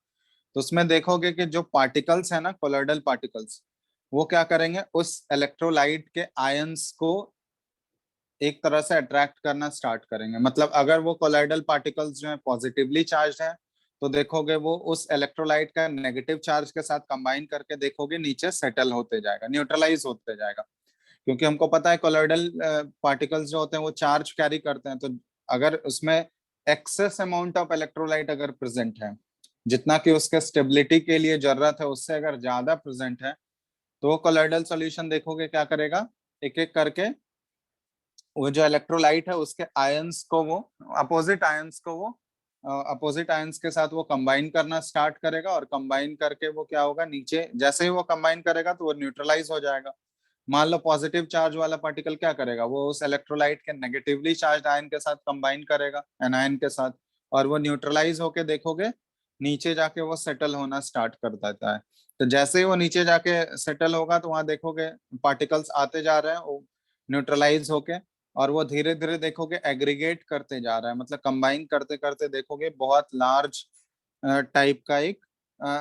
तो उसमें देखोगे कि जो पार्टिकल्स है ना, कोलोइडल पार्टिकल्स, वो क्या करेंगे, उस इलेक्ट्रोलाइट के आयंस को एक तरह से अट्रैक्ट करना स्टार्ट करेंगे। मतलब अगर वो कोलोइडल पार्टिकल्स जो है पॉजिटिवली चार्ज है, तो देखोगे वो उस इलेक्ट्रोलाइट का नेगेटिव चार्ज के साथ कंबाइन करके देखोगे नीचे सेटल होते जाएगा, न्यूट्रलाइज होते जाएगा। क्योंकि हमको पता है कोलोइडल पार्टिकल्स जो होते हैं वो चार्ज कैरी करते हैं, तो अगर उसमें एक्सेस अमाउंट ऑफ इलेक्ट्रोलाइट अगर प्रेजेंट है, जितना कि उसके स्टेबिलिटी के लिए जरूरत है उससे अगर ज्यादा प्रेजेंट है, तो वो कोलोइडल सॉल्यूशन देखोगे क्या करेगा, एक एक करके वो जो इलेक्ट्रोलाइट है उसके आयंस को वो अपोजिट आयंस को वो अपोजिट आयंस के साथ वो कंबाइन करना स्टार्ट करेगा, और कंबाइन करके वो क्या होगा, नीचे जैसे ही वो कंबाइन करेगा तो वो न्यूट्रलाइज हो जाएगा। मान लो पॉजिटिव चार्ज वाला पार्टिकल क्या करेगा, वो उस इलेक्ट्रोलाइट के नेगेटिवली चार्ज आयन के साथ कंबाइन करेगा, एनायन के साथ, और वो न्यूट्रलाइज होके देखोगे नीचे जाके वो सेटल होना स्टार्ट कर देता है। तो जैसे ही वो नीचे जाके सेटल होगा तो वहां देखोगे पार्टिकल्स आते जा रहे हैं वो न्यूट्रलाइज होके, और वो धीरे धीरे देखोगे एग्रीगेट करते जा रहा है, मतलब कंबाइन करते करते देखोगे बहुत लार्ज टाइप का एक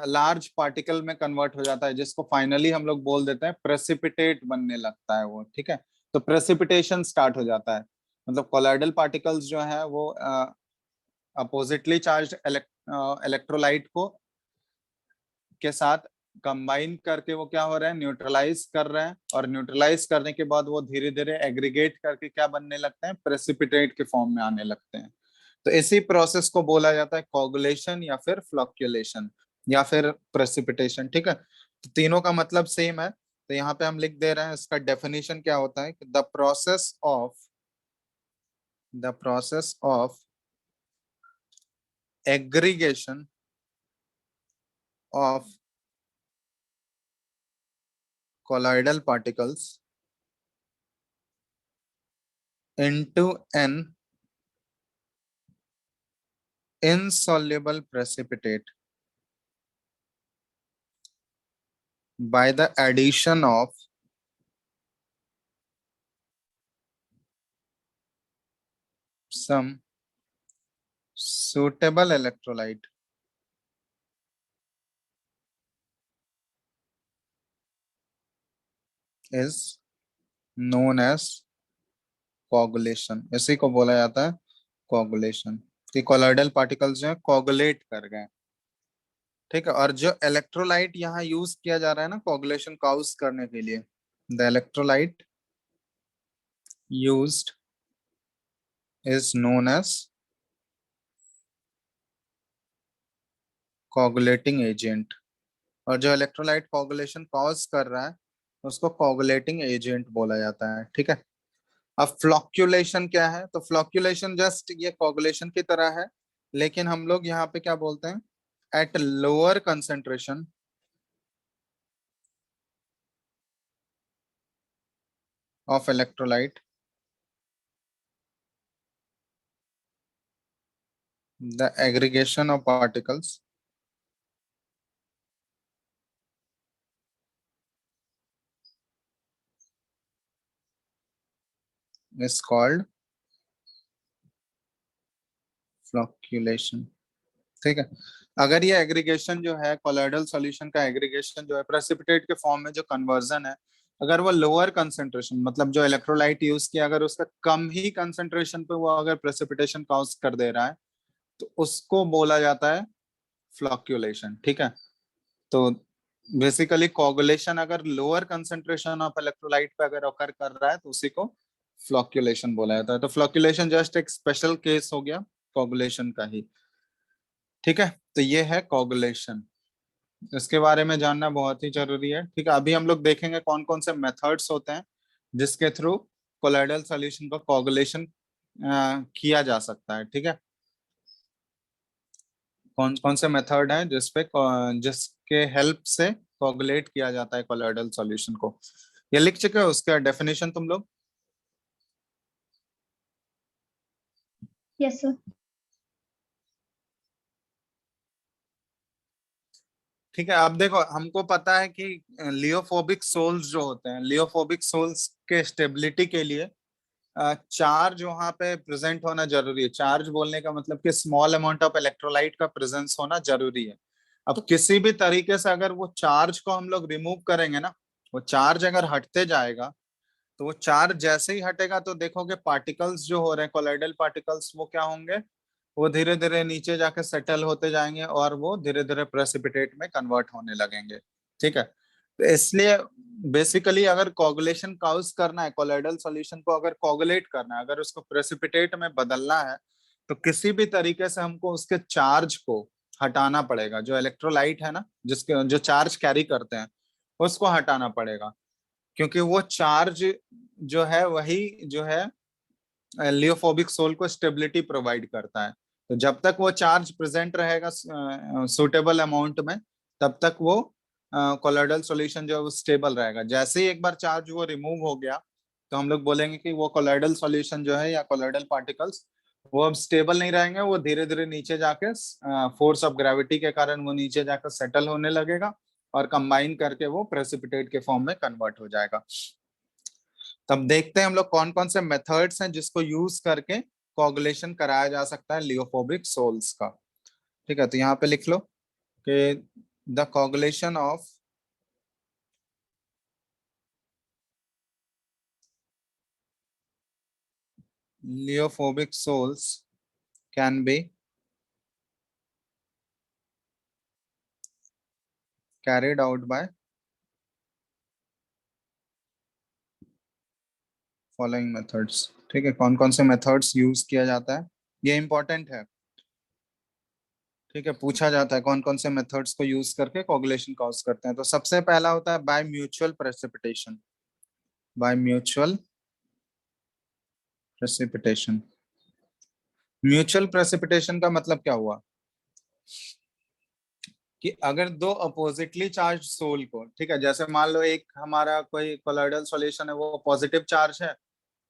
लार्ज पार्टिकल में कन्वर्ट हो जाता है, जिसको फाइनली हम लोग बोल देते हैं प्रेसिपिटेट बनने लगता है वो, ठीक है। तो प्रेसिपिटेशन स्टार्ट हो जाता है, मतलब कोलाइडल पार्टिकल्स जो है वो अपोजिटली चार्ज इलेक्ट्रोलाइट को के साथ कंबाइन करके वो क्या हो रहा है, न्यूट्रलाइज कर रहे हैं, और न्यूट्रलाइज करने के बाद वो धीरे धीरे एग्रीगेट करके क्या बनने लगते हैं, प्रेसिपिटेट के फॉर्म में आने लगते हैं। तो इसी प्रोसेस को बोला जाता है कोगुलेशन या फिर फ्लक्चुएशन या फिर प्रेसिपिटेशन, ठीक है। तो तीनों का मतलब सेम है, तो यहाँ पे हम लिख दे रहे हैं, इसका डेफिनेशन क्या होता है, the process of aggregation of colloidal particles into an insoluble precipitate by the addition of some suitable electrolyte is known as coagulation। इसी को बोला जाता है coagulation, कि कोलोइडल पार्टिकल्स जो है कोगुलेट कर गए, ठीक है। और जो इलेक्ट्रोलाइट यहाँ यूज किया जा रहा है ना कोगुलेशन काउज करने के लिए, the electrolyte used is known as coagulating agent. और जो इलेक्ट्रोलाइट कोगुलेशन कॉज कर रहा है उसको कोगुलेटिंग एजेंट बोला जाता है, ठीक है। अब फ्लॉक्यूलेशन क्या है, तो फ्लॉक्यूलेशन जस्ट ये कोगुलेशन की तरह है, लेकिन हम लोग यहाँ पे क्या बोलते हैं, at lower concentration of electrolyte the aggregation of particles is called flocculation, ठीक है। अगर ये एग्रीगेशन जो है कोलोइडल सॉल्यूशन का एग्रीगेशन जो है प्रेसिपिटेट के फॉर्म में जो कन्वर्जन है, अगर वो लोअर कंसेंट्रेशन, मतलब जो इलेक्ट्रोलाइट यूज किया अगर उसका कम ही कंसेंट्रेशन पे वो अगर प्रेसिपिटेशन कॉज कर दे रहा है, तो उसको बोला जाता है फ्लॉक्यूलेशन, ठीक है। तो बेसिकली कोगुलेशन अगर लोअर कंसेंट्रेशन ऑफ इलेक्ट्रोलाइट पे अगर ऑकर कर रहा है तो उसी को फ्लॉक्यूलेशन बोला जाता है। तो फ्लॉक्यूलेशन जस्ट एक स्पेशल केस हो गया कोगुलेशन का ही। ठीक है, तो ये है कोगुलेशन। इसके बारे में जानना बहुत ही जरूरी है। ठीक है, अभी हम लोग देखेंगे कौन कौन से मेथड्स होते हैं जिसके थ्रू कोलाइडल सॉल्यूशन का कोगुलेशन किया जा सकता है। ठीक है, कौन कौन से मेथड हैं जिसके हेल्प से कोगुलेट किया जाता है कोलाइडल सॉल्यूशन को। ये लिख चुके हो उसका डेफिनेशन तुम लोग? Yes, sir. ठीक है, अब देखो हमको पता है कि लियोफोबिक सोल्स जो होते हैं, लियोफोबिक सोल्स के स्टेबिलिटी के लिए चार्ज वहां पे प्रेजेंट होना जरूरी है। चार्ज बोलने का मतलब कि स्मॉल अमाउंट ऑफ इलेक्ट्रोलाइट का प्रेजेंस होना जरूरी है। अब किसी भी तरीके से अगर वो चार्ज को हम लोग रिमूव करेंगे ना, वो चार्ज अगर हटते जाएगा, तो वो चार्ज जैसे ही हटेगा तो देखोगे पार्टिकल्स जो हो रहे हैं कोलाइडल पार्टिकल्स, वो क्या होंगे, वो धीरे धीरे नीचे जाके सेटल होते जाएंगे और वो धीरे धीरे प्रेसिपिटेट में कन्वर्ट होने लगेंगे। ठीक है, तो इसलिए बेसिकली अगर कोगुलेशन काउज करना है, कोलाइडल सॉल्यूशन को अगर कोगुलेट करना है, अगर उसको प्रेसिपिटेट में बदलना है, तो किसी भी तरीके से हमको उसके चार्ज को हटाना पड़ेगा। जो इलेक्ट्रोलाइट है ना, जिसके जो चार्ज कैरी करते हैं, उसको हटाना पड़ेगा, क्योंकि वो चार्ज जो है वही जो है लियोफोबिक सोल को स्टेबिलिटी प्रोवाइड करता है। तो जब तक वो चार्ज प्रेजेंट रहेगा सुटेबल अमाउंट में, तब तक वो कोलाइडल सॉल्यूशन जो है वो स्टेबल रहेगा। जैसे ही एक बार चार्ज वो रिमूव हो गया, तो हम लोग बोलेंगे कि वो कोलाइडल सॉल्यूशन जो है या कोलाइडल पार्टिकल्स वो अब स्टेबल नहीं रहेंगे, वो धीरे धीरे नीचे जाके फोर्स ऑफ ग्रेविटी के कारण वो नीचे जाकर सेटल होने लगेगा और कंबाइन करके वो प्रेसिपिटेट के फॉर्म में कन्वर्ट हो जाएगा। तब देखते हैं हम लोग कौन कौन से मेथड्स हैं जिसको यूज करके कोगुलेशन कराया जा सकता है लियोफोबिक सोल्स का। ठीक है, तो यहाँ पे लिख लो कि the coagulation of lyophobic sols can be carried out by following methods. ठीक है, कौन कौन से मेथड्स यूज किया जाता है, ये इंपॉर्टेंट है। ठीक है, पूछा जाता है कौन कौन से मेथड्स को यूज करके कोगुलेशन कॉज करते हैं। तो सबसे पहला होता है by mutual precipitation. By mutual precipitation. Mutual precipitation का मतलब क्या हुआ कि अगर दो अपोजिटली चार्ज सोल को, ठीक है, जैसे मान लो एक हमारा कोई कोलॉइडल सॉल्यूशन है, वो पॉजिटिव चार्ज है,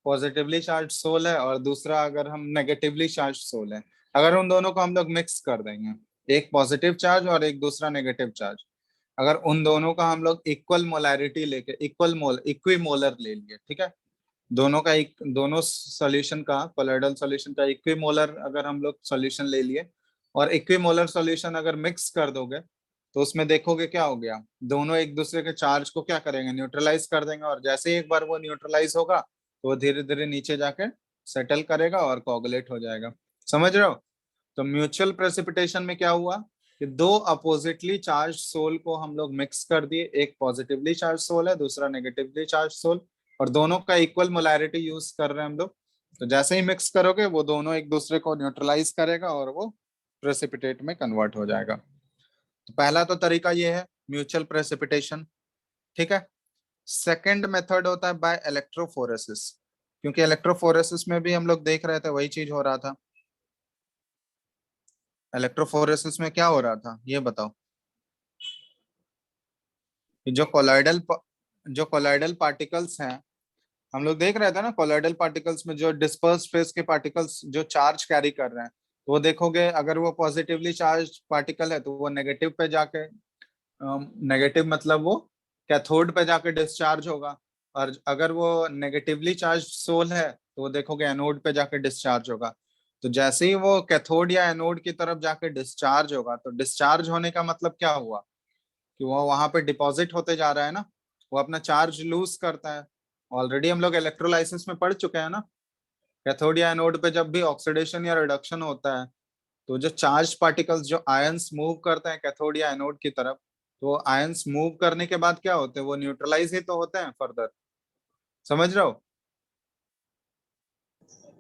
पॉजिटिवली चार्ज सोल है, और दूसरा अगर हम नेगेटिवली चार्ज सोल है, अगर उन दोनों को हम लोग मिक्स कर देंगे, एक पॉजिटिव चार्ज और एक दूसरा नेगेटिव चार्ज, अगर उन दोनों का हम लोग इक्वल मोलैरिटी लेके इक्विमोलर ले लिए, ठीक है, दोनों का एक दोनों सॉल्यूशन का कोलॉइडल सॉल्यूशन का इक्विमोलर अगर हम लोग सॉल्यूशन ले लिए और इक्विमोलर सॉल्यूशन अगर मिक्स कर दोगे, तो उसमें देखोगे क्या हो गया, दोनों एक दूसरे के चार्ज को क्या करेंगे, न्यूट्रलाइज कर देंगे, और जैसे ही एक बार वो न्यूट्रलाइज होगा तो वो धीरे धीरे नीचे जाके सेटल करेगा और कोगुलेट हो जाएगा। समझ रहे हो? तो म्यूचुअल प्रेसिपिटेशन में क्या हुआ कि दो अपोजिटली चार्ज सोल को हम लोग मिक्स कर दिए, एक पॉजिटिवली चार्ज सोल है, दूसरा नेगेटिवली चार्ज सोल, और दोनों का इक्वल मोलैरिटी यूज कर रहे हैं हम लोग। तो जैसे ही मिक्स करोगे वो दोनों एक दूसरे को न्यूट्रलाइज करेगा और वो प्रेसिपिटेट में कन्वर्ट हो जाएगा। तो पहला तो तरीका ये है म्यूचुअल प्रेसिपिटेशन। ठीक है, सेकंड मेथड होता है बाय इलेक्ट्रोफोरेसिस, क्योंकि इलेक्ट्रोफोरेसिस में भी हम लोग देख रहे थे वही चीज हो रहा था। इलेक्ट्रोफोरेसिस में क्या हो रहा था ये बताओ। कि जो कोलॉइडल पार्टिकल्स हैं, हम लोग देख रहे थे ना, कोलॉइडल पार्टिकल्स में जो डिस्पर्स फेस के पार्टिकल्स जो चार्ज कैरी कर रहे हैं, तो वो देखोगे अगर वो पॉजिटिवली चार्ज पार्टिकल है तो वो नेगेटिव पे जाके, नेगेटिव मतलब वो कैथोड पे जाके डिस्चार्ज होगा, और अगर वो नेगेटिवली चार्ज सोल है तो वो देखोगे एनोड पे जाके डिस्चार्ज होगा। तो जैसे ही वो कैथोड या एनोड की तरफ जाके डिस्चार्ज होगा, तो डिस्चार्ज होने का मतलब क्या हुआ कि वो वहां पे डिपॉजिट होते जा रहा है ना, वो अपना चार्ज लूज करता है। ऑलरेडी हम लोग इलेक्ट्रोलाइसिस में पढ़ चुके हैं ना, कैथोड या एनोड पे जब भी ऑक्सीडेशन या रिडक्शन होता है, तो जो चार्ज पार्टिकल्स जो आयंस मूव करते हैं कैथोड या एनोड की तरफ, तो आयंस मूव करने के बाद क्या होते हैं, वो न्यूट्रलाइज ही तो होते हैं फर्दर। समझ रहे हो?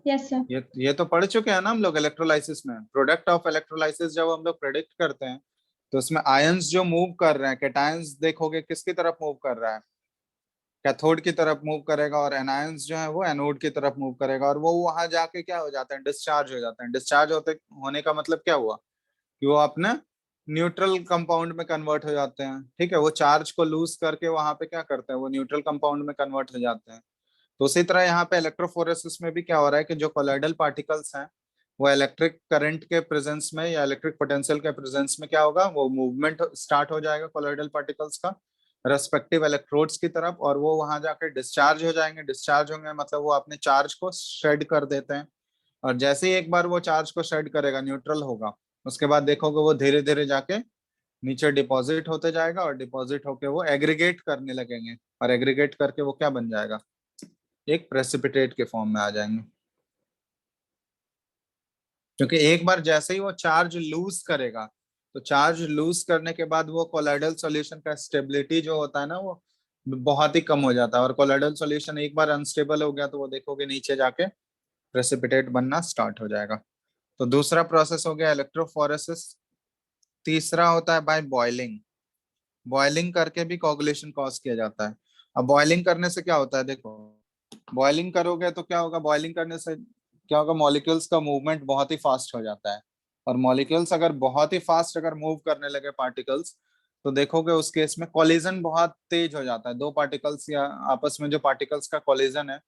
Yes, sir. ये तो पढ़ चुके हैं ना हम लोग इलेक्ट्रोलाइसिस में। प्रोडक्ट ऑफ इलेक्ट्रोलाइसिस जब हम लोग प्रेडिक्ट करते हैं तो उसमें आयंस जो मूव कर रहे हैं, कैटायंस देखोगे किसकी तरफ मूव कर रहा है, कैथोड की तरफ मूव करेगा, और एनायंस जो है वो एनोड की तरफ मूव करेगा, और वो वहां जाके क्या हो जाते हैं, डिस्चार्ज हो जाते हैं। डिस्चार्ज होते होने का मतलब क्या हुआ कि वो अपने न्यूट्रल कंपाउंड में कन्वर्ट हो जाते हैं। ठीक है, वो चार्ज को लूज करके वहां पे क्या करते हैं, वो न्यूट्रल कंपाउंड में कन्वर्ट हो जाते हैं। तो उसी तरह यहाँ पे इलेक्ट्रोफोरेसिस में भी क्या हो रहा है कि जो कोलॉइडल पार्टिकल्स हैं वो इलेक्ट्रिक करंट के प्रेजेंस में या इलेक्ट्रिक पोटेंशियल के प्रेजेंस में क्या होगा, वो मूवमेंट स्टार्ट हो जाएगा कोलॉइडल पार्टिकल्स का रेस्पेक्टिव इलेक्ट्रोड्स की तरफ, और वो वहां जाकर डिस्चार्ज हो जाएंगे। डिस्चार्ज होंगे मतलब वो अपने चार्ज को शेड कर देते हैं, और जैसे ही एक बार वो चार्ज को शेड करेगा, न्यूट्रल होगा, उसके बाद देखोगे वो धीरे धीरे जाके नीचे डिपॉजिट होते जाएगा, और डिपॉजिट होके वो एग्रीगेट करने लगेंगे, और एग्रीगेट करके वो क्या बन जाएगा, एक प्रेसिपिटेट के फॉर्म में आ जाएंगे। क्योंकि एक बार जैसे ही वो चार्ज लूज करेगा, तो चार्ज लूज करने के बाद वो कोलाइडल सॉल्यूशन का स्टेबिलिटी जो होता है ना, वो बहुत ही कम हो जाता है, और कोलाइडल सॉल्यूशन एक बार अनस्टेबल हो गया तो वो देखोगे नीचे जाके प्रेसिपिटेट बनना स्टार्ट हो जाएगा। तो दूसरा प्रोसेस हो गया इलेक्ट्रोफोरेसिस। तीसरा होता है बाय बॉइलिंग। बॉइलिंग करके भी कोगुलेशन कॉज किया जाता है। अब बॉइलिंग करने से क्या होता है, देखो बॉइलिंग करोगे तो क्या होगा, बॉइलिंग करने से क्या होगा, मॉलिक्यूल्स का मूवमेंट बहुत ही फास्ट हो जाता है, और मॉलिक्यूल्स अगर बहुत ही फास्ट अगर मूव करने लगे पार्टिकल्स, तो देखोगे उस केस में कॉलिजन बहुत तेज हो जाता है। दो पार्टिकल्स या आपस में जो पार्टिकल्स का कॉलिजन है,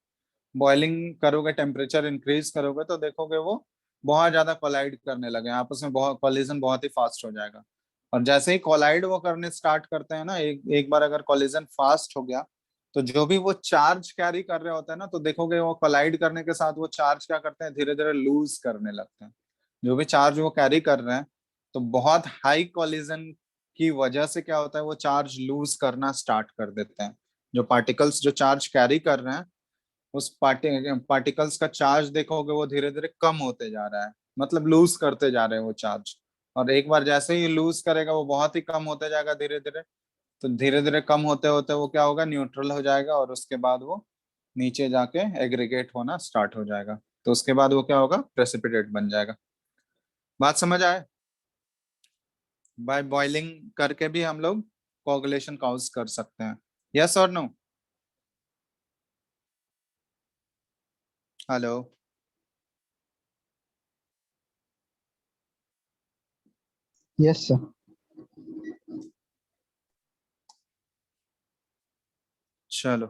बॉइलिंग करोगे, टेम्परेचर इंक्रीज करोगे, तो देखोगे वो बहुत ज्यादा कोलाइड करने लगे आपस में, बहुत कॉलिजन बहुत ही फास्ट हो जाएगा। और जैसे ही कोलाइड वो करने स्टार्ट करते हैं ना, एक बार अगर कॉलिजन फास्ट हो गया, तो जो भी वो चार्ज कैरी कर रहे होते हैं ना, तो देखोगे वो कोलाइड करने के साथ वो चार्ज क्या करते हैं, धीरे धीरे लूज करने लगते हैं। जो भी चार्ज वो कैरी कर रहे हैं, तो बहुत हाई कॉलिजन की वजह से क्या होता है, वो चार्ज लूज करना स्टार्ट कर देते हैं। जो पार्टिकल्स जो चार्ज कैरी कर रहे हैं, उस पार्टिकल्स का चार्ज देखोगे वो धीरे धीरे कम होते जा रहा है, मतलब लूज करते जा रहे हैं वो चार्ज। और एक बार जैसे ही लूज करेगा वो बहुत ही कम होते जाएगा धीरे धीरे, तो धीरे धीरे कम होते होते वो क्या होगा, न्यूट्रल हो जाएगा, और उसके बाद वो नीचे जाके एग्रीगेट होना स्टार्ट हो जाएगा। तो उसके बाद वो क्या होगा, प्रेसिपिटेट बन जाएगा। बात समझ आए? बाय बॉइलिंग करके भी हम लोग कोगुलेशन कॉज कर सकते हैं। यस और नो? हेलो? Yes, sir. चलो,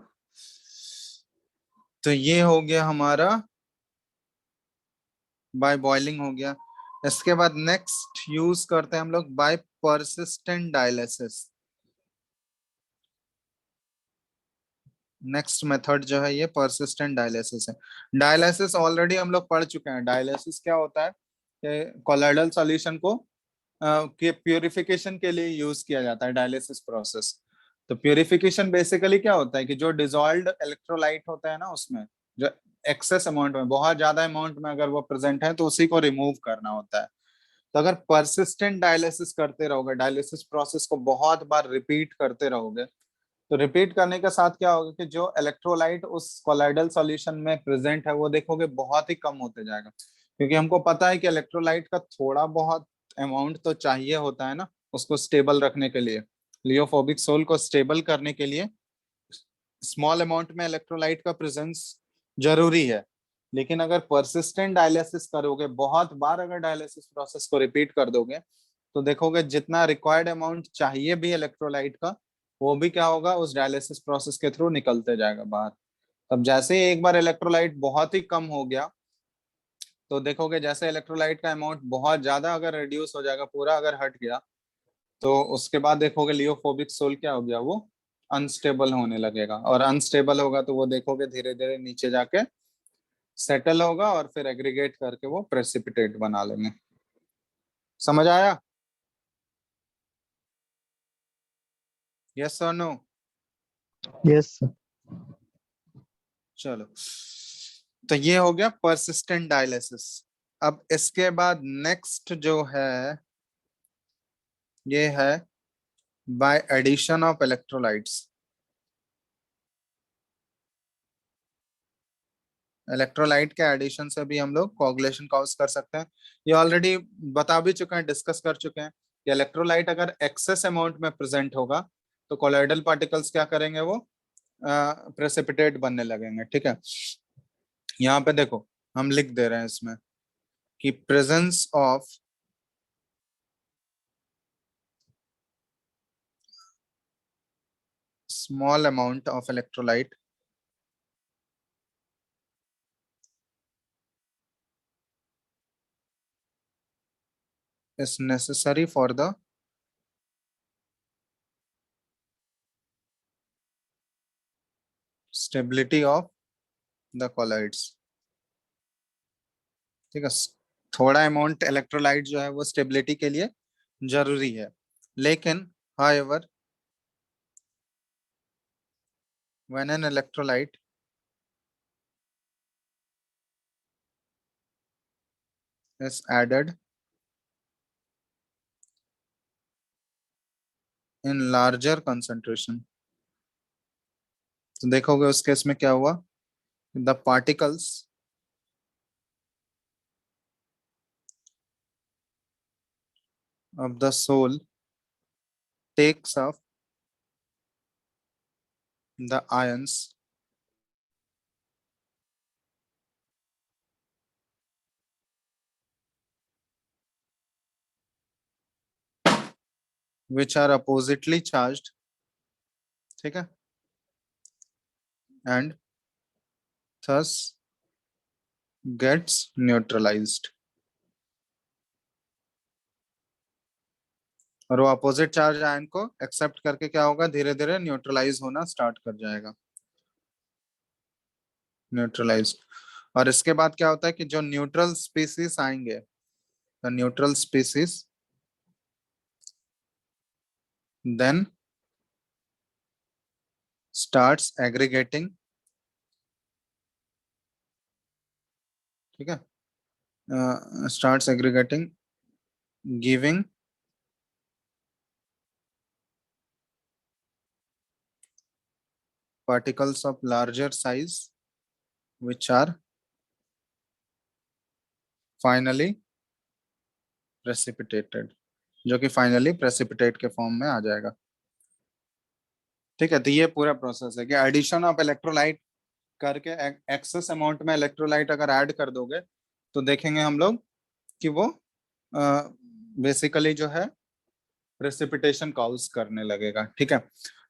तो ये हो गया हमारा, बाय बॉइलिंग हो गया। इसके बाद नेक्स्ट यूज करते हैं हम लोग by persistent dialysis. Next method जो है ये परसिस्टेंट डायलिसिस है। डायलिसिस ऑलरेडी हम लोग पढ़ चुके हैं। डायलिसिस क्या होता है कि कोलोइडल सॉल्यूशन को के प्यूरिफिकेशन के लिए यूज किया जाता है, डायलिसिस प्रोसेस। तो प्यूरिफिकेशन बेसिकली क्या होता है कि जो डिजॉल्व्ड इलेक्ट्रोलाइट होता है ना, उसमें जो एक्सेस अमाउंट में, बहुत ज्यादा अमाउंट में अगर वो प्रेजेंट है, तो उसी को रिमूव करना होता है। तो अगर परसिस्टेंट डायलिसिस करते रहोगे, डायलिसिस प्रोसेस को बहुत बार रिपीट करते रहोगे, तो रिपीट करने के साथ क्या होगा कि जो इलेक्ट्रोलाइट उस कोलाइडल सॉल्यूशन में प्रेजेंट है, वो देखोगे बहुत ही कम होते जाएगा। क्योंकि हमको पता है कि इलेक्ट्रोलाइट का थोड़ा बहुत अमाउंट तो चाहिए होता है ना उसको स्टेबल रखने के लिए, लियोफोबिक सोल को स्टेबल करने के लिए स्मॉल अमाउंट में इलेक्ट्रोलाइट का प्रेजेंस जरूरी है। लेकिन अगर परसिस्टेंट डायलिसिस करोगे, बहुत बार अगर डायलिसिस प्रोसेस को रिपीट कर दोगे, तो देखोगे जितना रिक्वायर्ड अमाउंट चाहिए भी इलेक्ट्रोलाइट का, वो भी क्या होगा, उस डायलिसिस प्रोसेस के थ्रू निकलते जाएगा बाहर। तब जैसे ही एक बार इलेक्ट्रोलाइट बहुत ही कम हो गया, तो देखोगे जैसे इलेक्ट्रोलाइट का अमाउंट बहुत ज्यादा अगर रिड्यूस हो जाएगा, पूरा अगर हट गया, तो उसके बाद देखोगे लियोफोबिक सोल क्या हो गया, वो अनस्टेबल होने लगेगा। और अनस्टेबल होगा तो वो देखोगे धीरे धीरे नीचे जाके सेटल होगा, और फिर एग्रीगेट करके वो प्रेसिपिटेट बना लेंगे। समझ आया? यस और नो? Yes, sir. चलो, तो ये हो गया परसिस्टेंट डायलिसिस। अब इसके बाद नेक्स्ट जो है ये है by addition of electrolytes. Electrolyte के एडिशन से भी हम लोग कोagulation कॉज कर सकते हैं। ये ऑलरेडी बता भी चुके हैं, डिस्कस कर चुके हैं कि इलेक्ट्रोलाइट अगर एक्सेस अमाउंट में प्रेजेंट होगा तो कोलॉइडल पार्टिकल्स क्या करेंगे, वो प्रेसिपिटेट बनने लगेंगे। ठीक है, यहाँ पे देखो हम लिख दे रहे हैं इसमें कि presence of small amount of electrolyte is necessary for the stability of the colloids। ठीक है, थोड़ा अमाउंट इलेक्ट्रोलाइट जो है वो स्टेबिलिटी के लिए जरूरी है, लेकिन however when an electrolyte is added in larger concentration, तो देखोगे उस केस में क्या हुआ, the particles of the soul takes up the ions which are oppositely charged, ठीक है, and thus gets neutralized। और वो अपोजिट चार्ज आयन को एक्सेप्ट करके क्या होगा, धीरे धीरे न्यूट्रलाइज होना स्टार्ट कर जाएगा, न्यूट्रलाइज। और इसके बाद क्या होता है कि जो न्यूट्रल स्पीसीज आएंगे, the neutral species then starts aggregating, ठीक है, starts aggregating giving particles of larger size which are finally precipitated, जो कि फाइनली प्रेसिपिटेट के फॉर्म में आ जाएगा। ठीक है, तो ये पूरा प्रोसेस है कि एडिशन ऑफ इलेक्ट्रोलाइट करके एक्सेस अमाउंट में इलेक्ट्रोलाइट अगर ऐड कर दोगे तो देखेंगे हम लोग कि वो बेसिकली जो है प्रेसिपिटेशन कॉज करने लगेगा। ठीक है,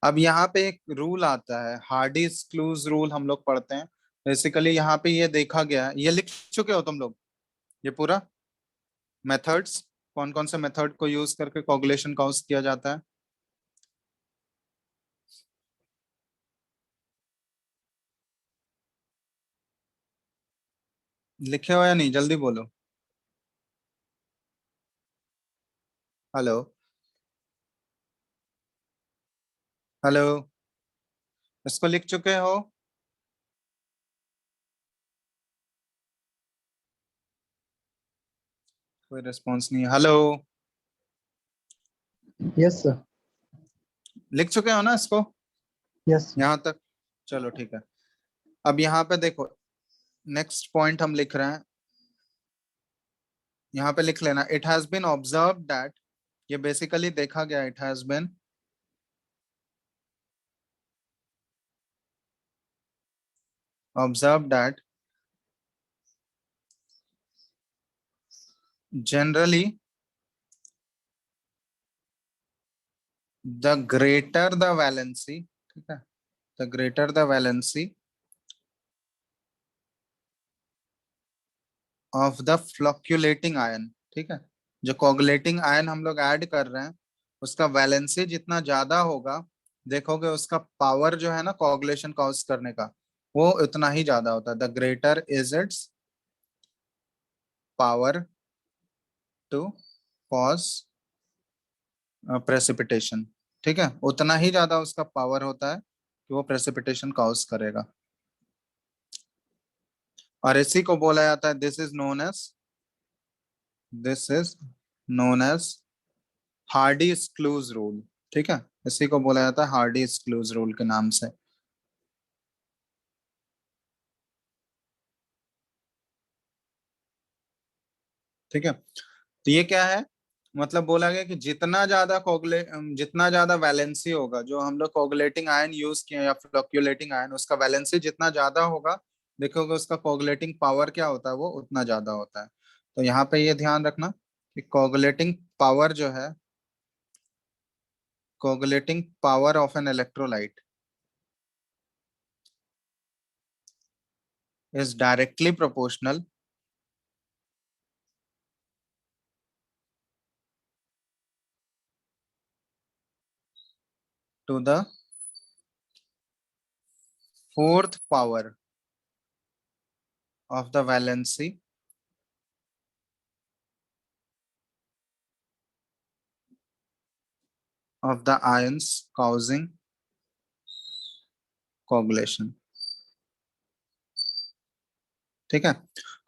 अब यहाँ पे एक रूल आता है, हार्डीज क्लूज रूल हम लोग पढ़ते हैं। बेसिकली यहाँ पे ये देखा गया, ये लिख चुके हो तुम लोग, ये पूरा मेथड्स, कौन कौन से मेथड को यूज करके कोगुलेशन कॉज किया जाता है। लिखे हो या नहीं, जल्दी बोलो। हेलो हेलो, इसको लिख चुके हो? कोई रिस्पॉन्स नहीं। Hello, Yes, sir. लिख चुके हो ना इसको Yes, sir. यहाँ तक? चलो ठीक है, अब यहाँ पे देखो नेक्स्ट पॉइंट हम लिख रहे हैं, यहाँ पे लिख लेना, it has been observe that, ये बेसिकली देखा गया, it has been observe that generally the greater the valency, ठीक है, the greater the valency of the flocculating ion, ठीक है, जो कोगुलेटिंग आयन हम लोग ऐड कर रहे हैं उसका वैलेंसी जितना ज्यादा होगा, देखोगे उसका पावर जो है ना कोगुलेशन कॉज करने का, वो उतना ही ज्यादा होता है। The greater is its power to cause precipitation, ठीक है, उतना ही ज्यादा उसका पावर होता है कि वो प्रेसिपिटेशन कॉज करेगा। और इसी को बोला जाता है, this is known as Hardy Schulze rule, ठीक है, इसी को बोला जाता है हार्डी स्क्लूज रूल के नाम से। ठीक है, तो ये क्या है, मतलब बोला गया कि जितना ज्यादा वैलेंसी होगा, जो हम लोग कोगुलेटिंग आयन यूज किए या फ्लोक्यूलेटिंग आयन, उसका वैलेंसी जितना ज्यादा होगा, देखोगे उसका कोगुलेटिंग पावर क्या होता है, वो उतना ज्यादा होता है। तो यहाँ पे ये ध्यान रखना कि कोगुलेटिंग पावर जो है, coagulating power of an electrolyte is directly proportional to the fourth power of the valency of the ions causing coagulation। ठीक है,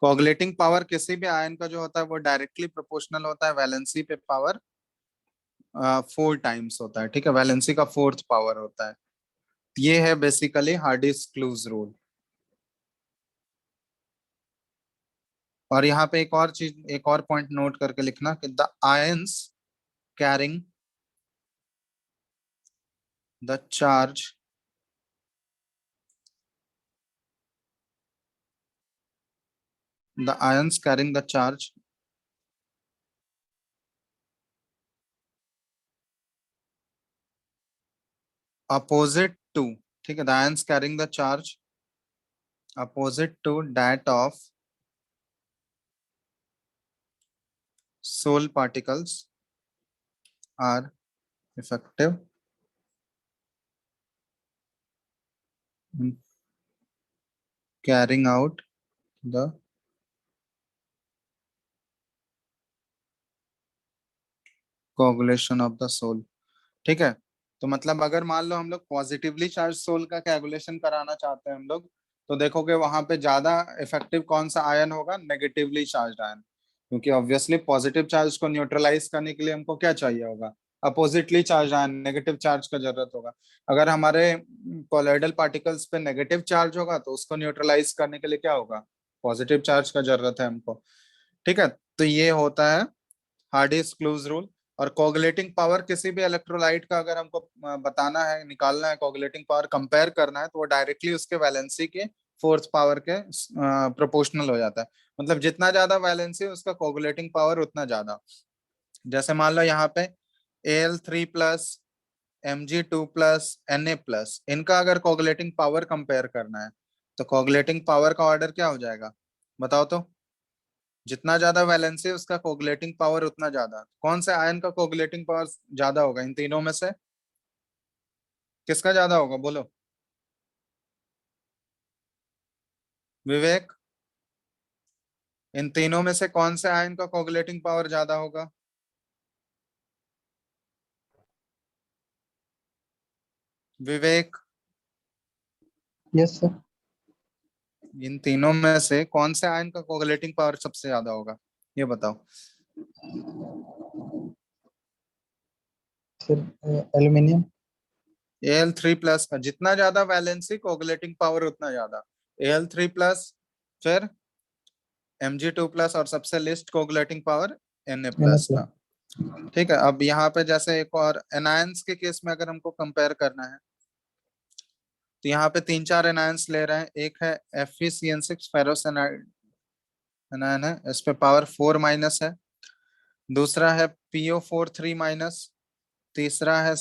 कोगुलेटिंग पावर किसी भी आयन का जो होता है वो डायरेक्टली प्रोपोर्शनल होता है वैलेंसी पे पावर 4 टाइम्स होता है। ठीक है, वैलेंसी का फोर्थ पावर होता है। ये है बेसिकली हार्डीज क्लूज रूल। और यहाँ पे एक और चीज, एक और पॉइंट नोट करके लिखना कि the ions carrying the charge the ions carrying the charge opposite to, ठीक है, the ions carrying the charge opposite to that of soul particles are effective in carrying out the coagulation of the soul। ठीक है, तो मतलब अगर मान लो हम लोग पॉजिटिवली चार्ज सोल का कैलकुलेशन कराना चाहते हैं हम लोग, तो देखोगे वहां पे ज्यादा इफेक्टिव कौन सा आयन होगा, नेगेटिवली चार्ज आयन। क्योंकि ऑब्वियसली पॉजिटिव चार्ज को न्यूट्रलाइज करने के लिए हमको क्या चाहिए होगा, oppositely charge ion, negative charge का जरूरत होगा। अगर हमारे कोलॉइडल पार्टिकल्स पे नेगेटिव चार्ज होगा तो उसको न्यूट्रलाइज करने के लिए क्या होगा, पॉजिटिव चार्ज का जरूरत है हमको। ठीक है, तो ये होता है हार्डीज क्लूज रूल। और कोगुलेटिंग पावर किसी भी इलेक्ट्रोलाइट का अगर हमको बताना है, निकालना है, कोगुलेटिंग पावर कंपेयर करना है, तो वो डायरेक्टली उसके वैलेंसी के फोर्थ पावर के प्रोपोर्शनल हो जाता है। मतलब जितना ज्यादा वैलेंसी उसका कोगुलेटिंग पावर उतना ज्यादा। जैसे मान लो यहाँ पे Al3+, Mg2+, Na+, इनका अगर कोगुलेटिंग पावर कंपेयर करना है, तो कोगुलेटिंग पावर का ऑर्डर क्या हो जाएगा, बताओ तो। जितना ज्यादा वैलेंसी उसका कोगुलेटिंग पावर उतना ज्यादा। कौन से आयन का कोगुलेटिंग पावर ज्यादा होगा इन तीनों में से, किसका ज्यादा होगा बोलो विवेक, इन तीनों में से कौन से आयन का कोगुलेटिंग पावर ज्यादा होगा। विवेक, Yes, sir. इन तीनों में से कौन से आयन का कोगुलेटिंग पावर सबसे ज्यादा होगा, ये बताओ। Sir, aluminum. Al3+ का जितना ज्यादा वैलेंसी कोगुलेटिंग पावर उतना ज्यादा। Al3+, फिर Mg2+, और सबसे list coagulating power Na+ Na+. का। ठीक है, अब यहाँ पे जैसे एक और एनायंस के केस में अगर हमको कंपेयर करना है, तो यहाँ पे 3-4 एनायंस ले रहे हैं। एक है FeCN6 फेरस एनायन है, इस पे पावर 4- है। दूसरा है PO4 3-, तीसरा है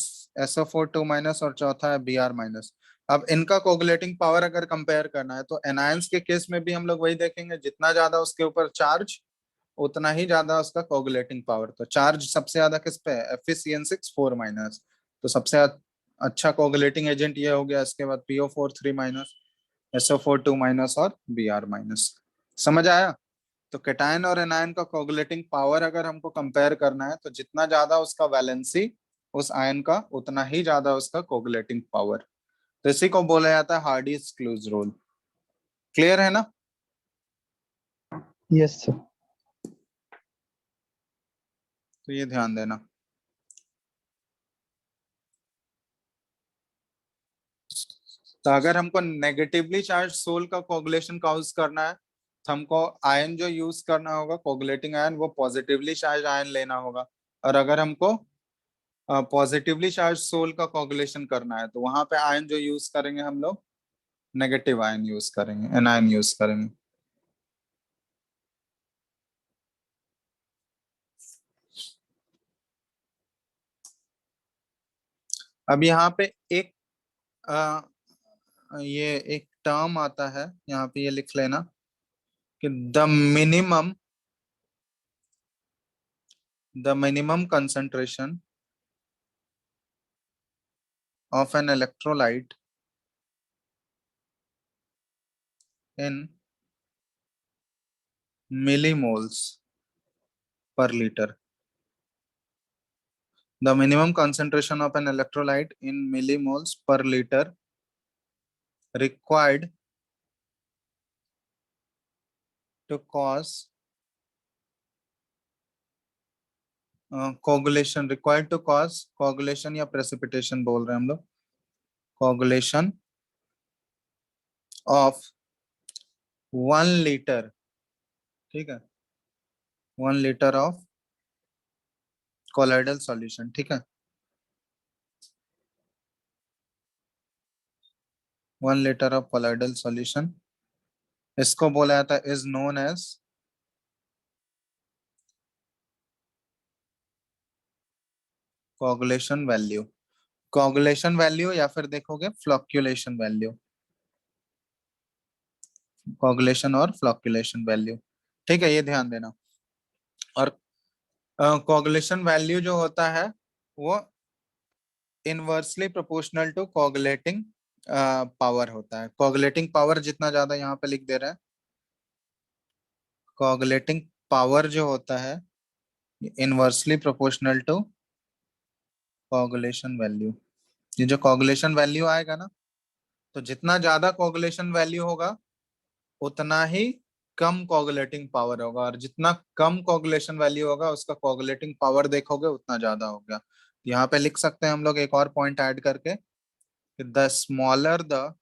SO4 2-, और चौथा है Br-। अब इनका कोगुलेटिंग पावर अगर कंपेयर करना है, तो एनायंस के केस में भी हम लोग वही देखेंगे, जितना ज्यादा उसके ऊपर चार्ज उतना ही ज्यादा उसका कोगुलेटिंग पावर। तो चार्ज सबसे ज्यादा किस पे है, FeCN6 4-। तो सबसे अच्छा कोगुलेटिंग एजेंट ये हो गया। इसके बाद PO4 3-, SO4 2-, और Br-। समझ आया। तो कैटायन और एनायन का कोगुलेटिंग पावर अगर हमको कंपेयर करना है, तो जितना ज्यादा उसका वैलेंसी उस आयन का, उतना ही ज्यादा उसका कोगुलेटिंग पावर। तो इसी को बोला जाता है हार्डीज क्लूज रूल। क्लियर है ना। Yes, sir. तो ये ध्यान देना। तो अगर हमको नेगेटिवली चार्ज सोल का कोगुलेशन काउज करना है, तो हमको आयन जो यूज करना होगा कोगुलेटिंग आयन, वो पॉजिटिवली चार्ज आयन लेना होगा। और अगर हमको पॉजिटिवली चार्ज सोल का कोगुलेशन करना है तो वहां पे आयन जो यूज करेंगे हम लोग नेगेटिव आयन यूज करेंगे, एनायन यूज करेंगे। अब यहाँ पे एक आ, ये एक टर्म आता है, यहाँ पे ये लिख लेना कि the minimum concentration of an electrolyte in millimoles per liter. The minimum concentration of an electrolyte in millimoles per liter required to cause coagulation, required to cause coagulation या precipitation बोल रहे हैं हम लोग, coagulation of 1 liter, ठीक है, 1 liter of colloidal solution, ठीक है, 1 liter of colloidal solution, इसको बोला जाता है is known as coagulation value, coagulation value या फिर देखोगे flocculation value, coagulation और flocculation value, ठीक है, ये ध्यान देना। और coagulation value जो होता है वो inversely proportional to coagulating power होता है। कोगुलेटिंग पावर जितना ज्यादा, यहाँ पे लिख दे रहे हैं, कोगुलेटिंग पावर जो होता है inversely proportional to coagulation value. ये जो कोगुलेशन वैल्यू आएगा ना, तो जितना ज्यादा कोगुलेशन वैल्यू होगा उतना ही कम कोगुलेटिंग पावर होगा, और जितना कम कोगुलेशन वैल्यू होगा उसका कोगुलेटिंग पावर देखोगे उतना ज्यादा होगा। यहाँ पे लिख सकते हैं हम लोग एक और पॉइंट ऐड करके, the smaller the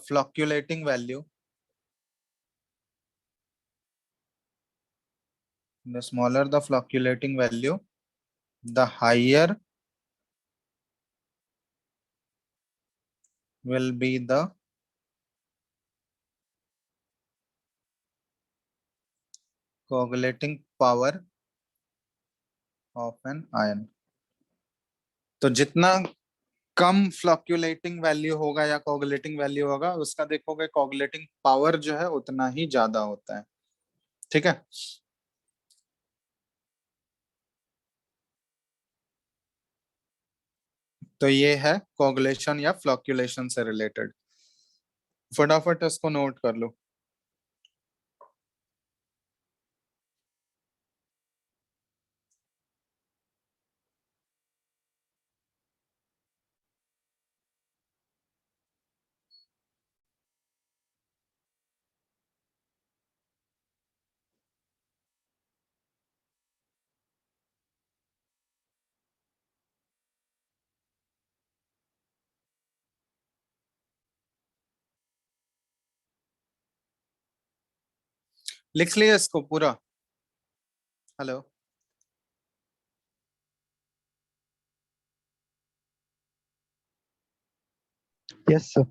flocculating value, the smaller the flocculating value, the higher will be the coagulating power of an ion। तो जितना कम फ्लक्चुएटिंग वैल्यू होगा या कोगुलेटिंग वैल्यू होगा उसका देखोगे कोगुलेटिंग पावर जो है उतना ही ज्यादा होता है, ठीक है। तो ये है कोगुलेशन या फ्लक्चुएशन से रिलेटेड, फटाफट इसको नोट कर लो। लिख लिया इसको पूरा? Hello, Yes, sir.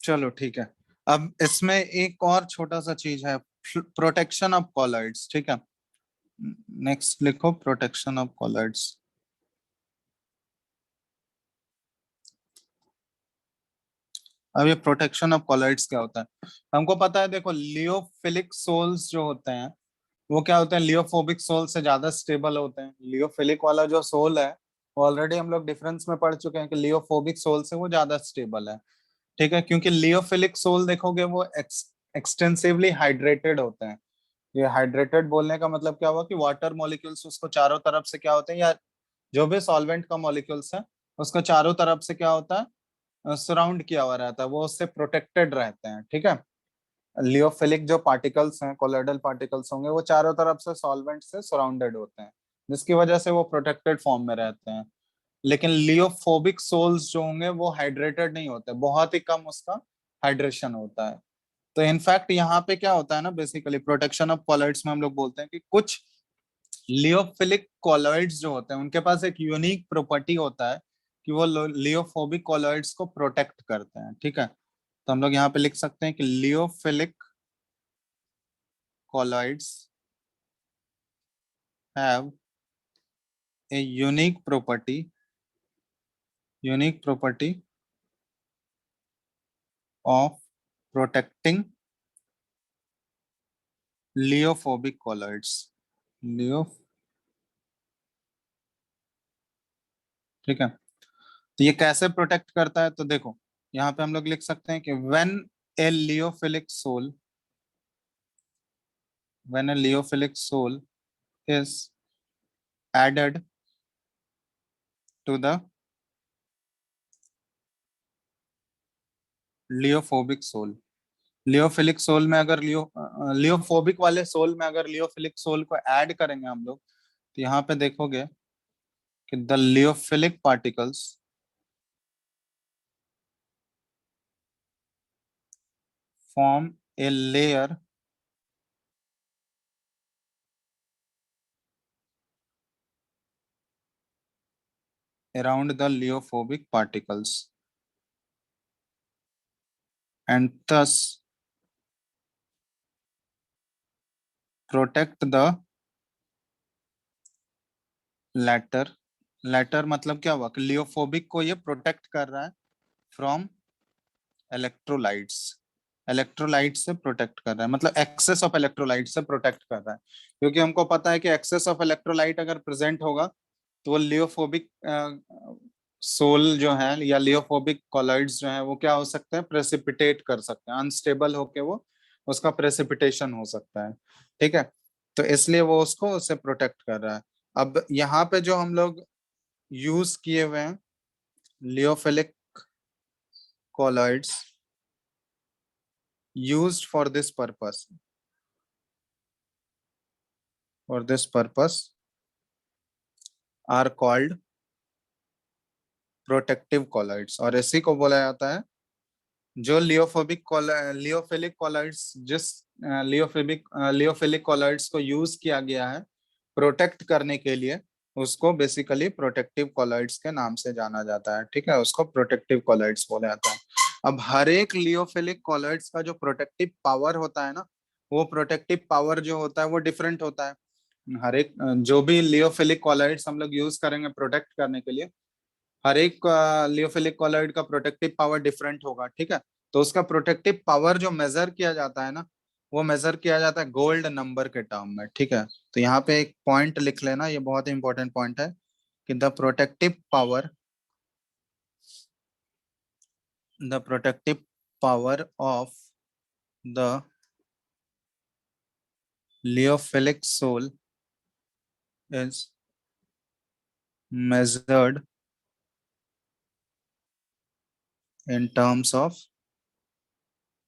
चलो ठीक है। अब इसमें एक और छोटा सा चीज है, प्रोटेक्शन ऑफ कॉलॉइड्स, ठीक है। नेक्स्ट लिखो प्रोटेक्शन ऑफ कॉलॉइड्स। अब ये प्रोटेक्शन ऑफ कॉलॉइड्स क्या होता है हमको पता है। देखो लियोफिलिक सोल्स जो होते हैं वो क्या होते हैं, लियोफोबिक सोल से ज्यादा स्टेबल होते हैं। लियोफिलिक वाला जो सोल है वो ऑलरेडी हम लोग डिफरेंस में पढ़ चुके हैं कि लियोफोबिक सोल से वो ज्यादा स्टेबल है, ठीक है। क्योंकि लियोफिलिक सोल देखोगे वो एक्सटेंसिवली हाइड्रेटेड होते हैं। ये हाइड्रेटेड बोलने का मतलब क्या हुआ कि वाटर मॉलिक्यूल्स उसको चारों तरफ से क्या होते हैं, या जो भी सॉल्वेंट का मॉलिक्यूल्स है उसको चारों तरफ से क्या होता है, सराउंड किया हुआ रहता है, वो उससे प्रोटेक्टेड रहते हैं, ठीक है। लियोफिलिक जो पार्टिकल्स हैं, कोलोइडल पार्टिकल्स होंगे, वो चारों तरफ से सॉल्वेंट से सराउंडेड होते हैं, जिसकी वजह से वो प्रोटेक्टेड फॉर्म में रहते हैं। लेकिन लियोफोबिक सोल्स जो होंगे वो हाइड्रेटेड नहीं होते, बहुत ही कम उसका हाइड्रेशन होता है। तो इनफैक्ट यहाँ पे क्या होता है ना, बेसिकली प्रोटेक्शन ऑफ कॉलॉइड्स में हम लोग बोलते हैं कि कुछ लियोफिलिक कॉलॉइड्स जो होते हैं उनके पास एक यूनिक प्रॉपर्टी होता है कि वो लियोफोबिक कॉलॉइड्स को प्रोटेक्ट करते हैं। ठीक है, तो हम लोग यहाँ पे लिख सकते हैं कि lyophilic colloids have a unique property of protecting lyophobic colloids. Lyo ठीक है, तो ये कैसे प्रोटेक्ट करता है, तो देखो यहाँ पे हम लोग लिख सकते हैं कि a lyophilic sol when a lyophilic sol is added to the lyophobic sol, lyophilic sol में अगर लियोफोबिक वाले सोल में अगर लियोफिलिक सोल को ऐड करेंगे हम लोग, तो यहाँ पे देखोगे कि the lyophilic particles form a layer around the liophobic particles and thus protect the latter। latter मतलब क्या हुआ कि लियोफोबिक को ये प्रोटेक्ट कर रहा है फ्रॉम इलेक्ट्रोलाइट्स, इलेक्ट्रोलाइट से प्रोटेक्ट कर रहा है, मतलब एक्सेस ऑफ इलेक्ट्रोलाइट से प्रोटेक्ट कर रहा है। क्योंकि हमको पता है कि एक्सेस ऑफ इलेक्ट्रोलाइट अगर प्रेजेंट होगा तो वो लियोफोबिक सोल जो है या लियोफोबिक कॉलॉइड्स जो है वो क्या हो सकते हैं, प्रेसिपिटेट कर सकते हैं, अनस्टेबल होके वो उसका प्रेसिपिटेशन हो सकता है। ठीक है, तो इसलिए वो उससे प्रोटेक्ट कर रहा है। अब यहाँ पे जो हम लोग यूज किए हुए हैं लियोफिलिक colloids used for this purpose are called protective colloids, और इसी को बोला जाता है जो लियोफिलिक कॉलॉइड्स जिस लियोफिलिक कॉलॉइड्स को यूज किया गया है प्रोटेक्ट करने के लिए, उसको बेसिकली प्रोटेक्टिव कॉलॉइड्स के नाम से जाना जाता है। ठीक है, उसको प्रोटेक्टिव कॉलॉइड्स बोला जाता है। अब हर एक लियोफिलिक कॉलॉइड्स का जो प्रोटेक्टिव पावर होता है ना, वो प्रोटेक्टिव पावर जो होता है वो डिफरेंट होता है। हर एक जो भी लियोफिलिक कॉलॉइड्स हम लोग यूज करेंगे प्रोटेक्ट करने के लिए, हर एक लियोफिलिक कॉलॉइड का प्रोटेक्टिव पावर डिफरेंट होगा। ठीक है, तो उसका प्रोटेक्टिव पावर जो मेजर किया जाता है ना, वो मेजर किया जाता है गोल्ड नंबर के टर्म में। ठीक है, तो यहाँ पे एक पॉइंट लिख लेना, ये बहुत इंपॉर्टेंट पॉइंट है कि the protective power of the lyophilic sol is measured in terms of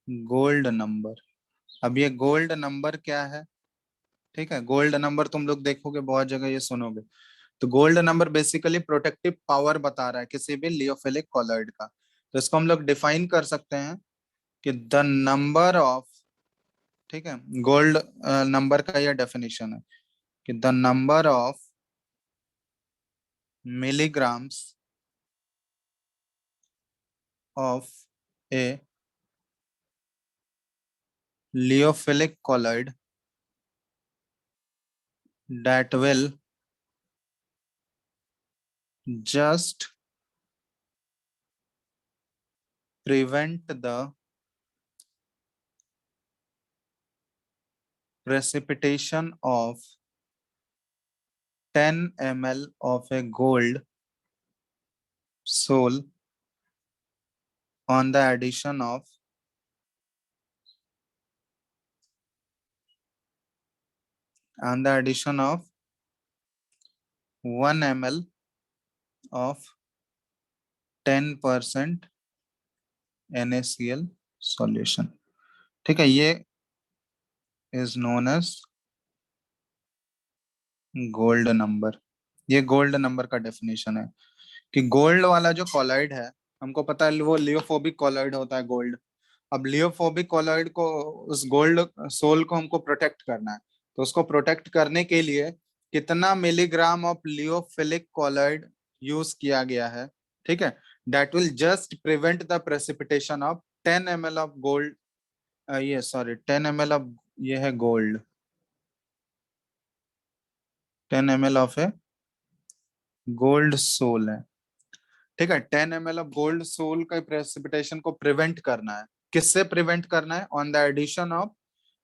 gold number. अब ये गोल्ड नंबर क्या है, ठीक है, गोल्ड नंबर तुम लोग देखोगे बहुत जगह ये सुनोगे, तो gold number basically protective power बता रहा है किसी भी लियोफिलिक कॉलॉइड का। तो इसको हम लोग डिफाइन कर सकते हैं कि द नंबर ऑफ, ठीक है, गोल्ड नंबर का यह डेफिनेशन है कि the number of milligrams of a lyophilic colloid that will just prevent the precipitation of 10 ml of a gold soul on the addition of 1 ml of 10% NaCl solution। ठीक है, ये is known as gold number, ये gold number का definition है कि gold वाला जो colloid है, हमको पता है वो लियोफोबिक कॉलॉइड होता है गोल्ड। अब लियोफोबिक कॉलॉइड को, उस गोल्ड सोल को हमको प्रोटेक्ट करना है, तो उसको प्रोटेक्ट करने के लिए कितना milligram of lyophilic colloid use किया गया है, ठीक है, that will just prevent the precipitation of 10 ml of gold, ये सॉरी 10 ml ऑफ, ये है gold, 10 ml of a gold sol है, ठीक है। 10 ml ऑफ गोल्ड सोल का प्रेसिपिटेशन को प्रिवेंट करना है। किससे प्रिवेंट करना है? On the addition of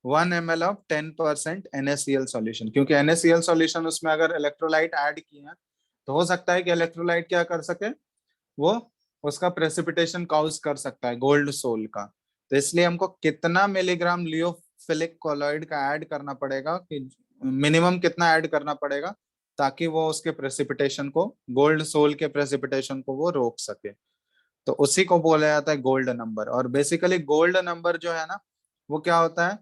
1 ml of 10% NaCl solution, क्योंकि NaCl सॉल्यूशन उसमें अगर इलेक्ट्रोलाइट ऐड किए हैं तो हो सकता है कि इलेक्ट्रोलाइट क्या कर सके, वो उसका प्रेसिपिटेशन काउज कर सकता है गोल्ड सोल का। तो इसलिए हमको कितना मिलीग्राम लियोफिलिक कॉलॉइड का ऐड करना पड़ेगा, कि मिनिमम कितना ऐड करना पड़ेगा ताकि वो उसके प्रेसिपिटेशन को, गोल्ड सोल के प्रेसिपिटेशन को वो रोक सके। तो उसी को बोला जाता है गोल्ड नंबर। और बेसिकली गोल्ड नंबर जो है ना, वो क्या होता है,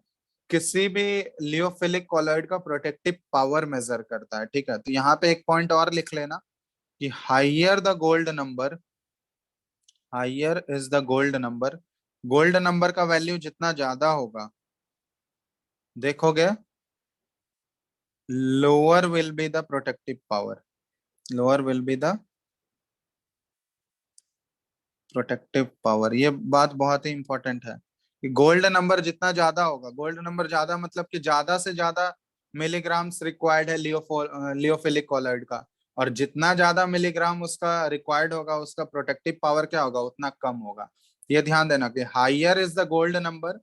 किसी भी लियोफिलिक कॉलॉइड का प्रोटेक्टिव पावर मेजर करता है, ठीक है। तो यहाँ पे एक पॉइंट और लिख लेना कि higher the gold number, higher is the gold number, gold number का वैल्यू जितना ज्यादा होगा, देखोगे lower will be the protective power, lower will be the protective power. ये बात बहुत ही इंपॉर्टेंट है कि गोल्ड नंबर जितना ज्यादा होगा, गोल्ड नंबर ज्यादा मतलब कि ज्यादा से ज्यादा मिलीग्राम्स रिक्वायर्ड है लियोफिलिक कॉलॉइड का, और जितना ज्यादा मिलीग्राम उसका रिक्वायर्ड होगा, उसका प्रोटेक्टिव पावर क्या होगा, उतना कम होगा। ये ध्यान देना कि higher is the gold number,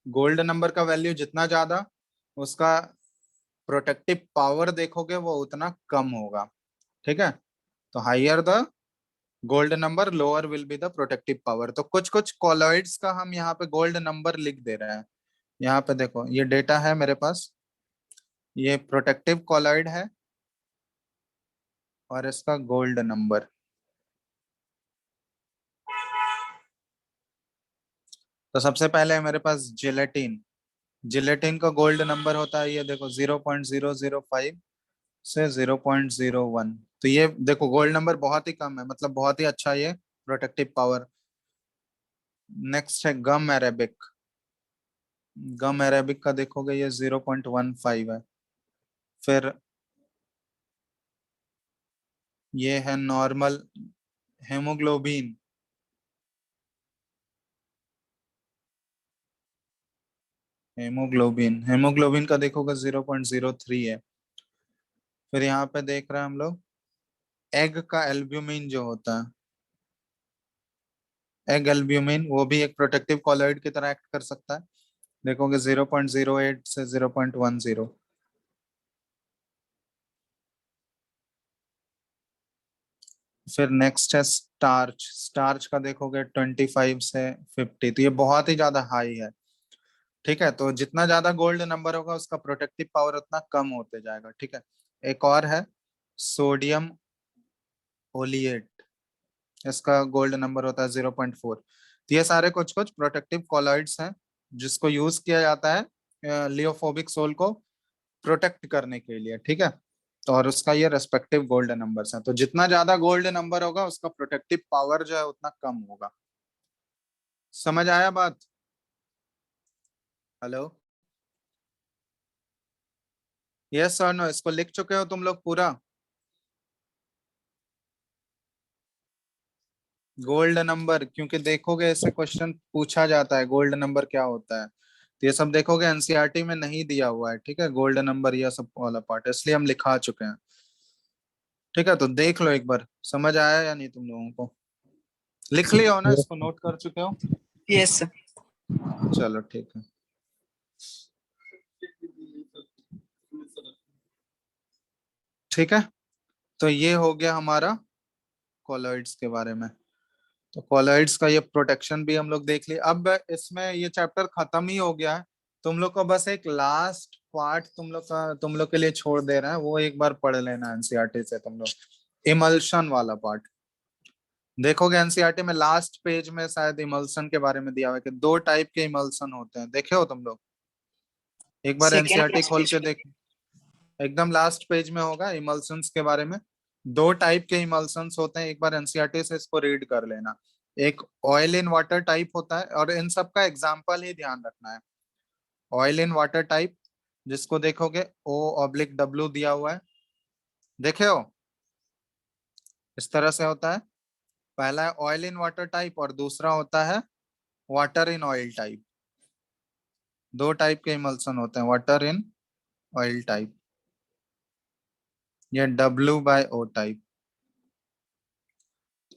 gold number का वैल्यू जितना ज्यादा, उसका प्रोटेक्टिव पावर देखोगे वो उतना कम होगा, ठीक है। तो higher the gold number, lower will be the protective power. तो कुछ कुछ कॉलॉइड्स का हम यहाँ पे गोल्ड नंबर लिख दे रहे हैं। यहाँ पे देखो ये डेटा है मेरे पास, ये प्रोटेक्टिव कॉलॉइड है और इसका गोल्ड नंबर। तो सबसे पहले है मेरे पास जिलेटिन, जिलेटिन का गोल्ड नंबर होता है, ये देखो 0.005 से 0.01। तो ये देखो गोल्ड नंबर बहुत ही कम है, मतलब बहुत ही अच्छा ये प्रोटेक्टिव पावर। नेक्स्ट है गम अरेबिक, गम अरेबिक का देखोगे ये 0.15 है। फिर ये है नॉर्मल हेमोग्लोबिन, हेमोग्लोबिन, हेमोग्लोबिन का देखोगे 0.03 है। फिर यहाँ पे देख रहे हैं हम लोग एग का एल्ब्यूमिन जो होता है, एग एल्ब्यूमिन, वो भी एक प्रोटेक्टिव कॉलॉइड की तरह एक्ट कर सकता है, देखोगे 0.08 से 0.10। फिर नेक्स्ट है स्टार्च, स्टार्च का देखोगे 25 से 50। तो ये बहुत ही ज्यादा हाई है, ठीक है। तो जितना ज्यादा गोल्ड नंबर होगा उसका प्रोटेक्टिव पावर उतना कम होते जाएगा, ठीक है। एक और है सोडियम ओलिएट, इसका गोल्ड नंबर होता है 0.4। तो ये सारे कुछ कुछ प्रोटेक्टिव कॉलॉइड्स हैं जिसको यूज किया जाता है लियोफोबिक सोल को प्रोटेक्ट करने के लिए, ठीक है। तो और उसका ये रेस्पेक्टिव गोल्ड नंबर्स हैं। तो जितना ज्यादा गोल्ड नंबर होगा उसका प्रोटेक्टिव पावर जो है उतना कम होगा। समझ आया बात? हेलो, यस और नो, इसको लिख चुके हो तुम लोग पूरा? गोल्ड नंबर, क्योंकि देखोगे ऐसे क्वेश्चन पूछा जाता है गोल्ड नंबर क्या होता है, तो ये सब देखोगे एनसीईआरटी में नहीं दिया हुआ है, ठीक है, गोल्ड नंबर ये सब वाला पार्ट, इसलिए हम लिखा चुके हैं, ठीक है। तो देख लो एक बार समझ आया या नहीं तुम लोगों को, लिख लिया हो ना, Yes, इसको नोट कर चुके हो? Yes, sir. चलो ठीक है। ठीक है, तो ये हो गया हमारा कॉलॉइड्स के बारे में। तो कॉलॉइड्स का ये प्रोटेक्शन भी हम लोग देख लिए। अब इसमें ये चैप्टर खत्म ही हो गया है, तुम लोग को बस एक लास्ट पार्ट तुम लोग के लिए छोड़ दे रहे हैं, वो एक बार पढ़ लेना एनसीईआरटी से तुम लोग, इमल्शन वाला पार्ट। देखोगे एनसीईआरटी में लास्ट पेज में शायद इमल्शन के बारे में दिया हुआ है कि दो टाइप के इमल्शन होते हैं, देखे हो तुम लोग? एक बार Second एनसीईआरटी last खोल page के पे. देख, एकदम लास्ट पेज में होगा इमल्सन्स के बारे में। 2 टाइप के इमल्सन्स होते हैं, एक बार एनसीईआरटी से इसको रीड कर लेना। एक ऑयल इन वाटर टाइप होता है, और इन सब का एग्जाम्पल ही ध्यान रखना है। ऑयल इन वाटर टाइप, जिसको देखोगे O/W दिया हुआ है, देखे हो, इस तरह से होता है। पहला है ऑयल इन वाटर टाइप और दूसरा होता है water in oil type. 2 type के इमल्सन होते हैं, वाटर इन ऑयल टाइप, ये W/O टाइप।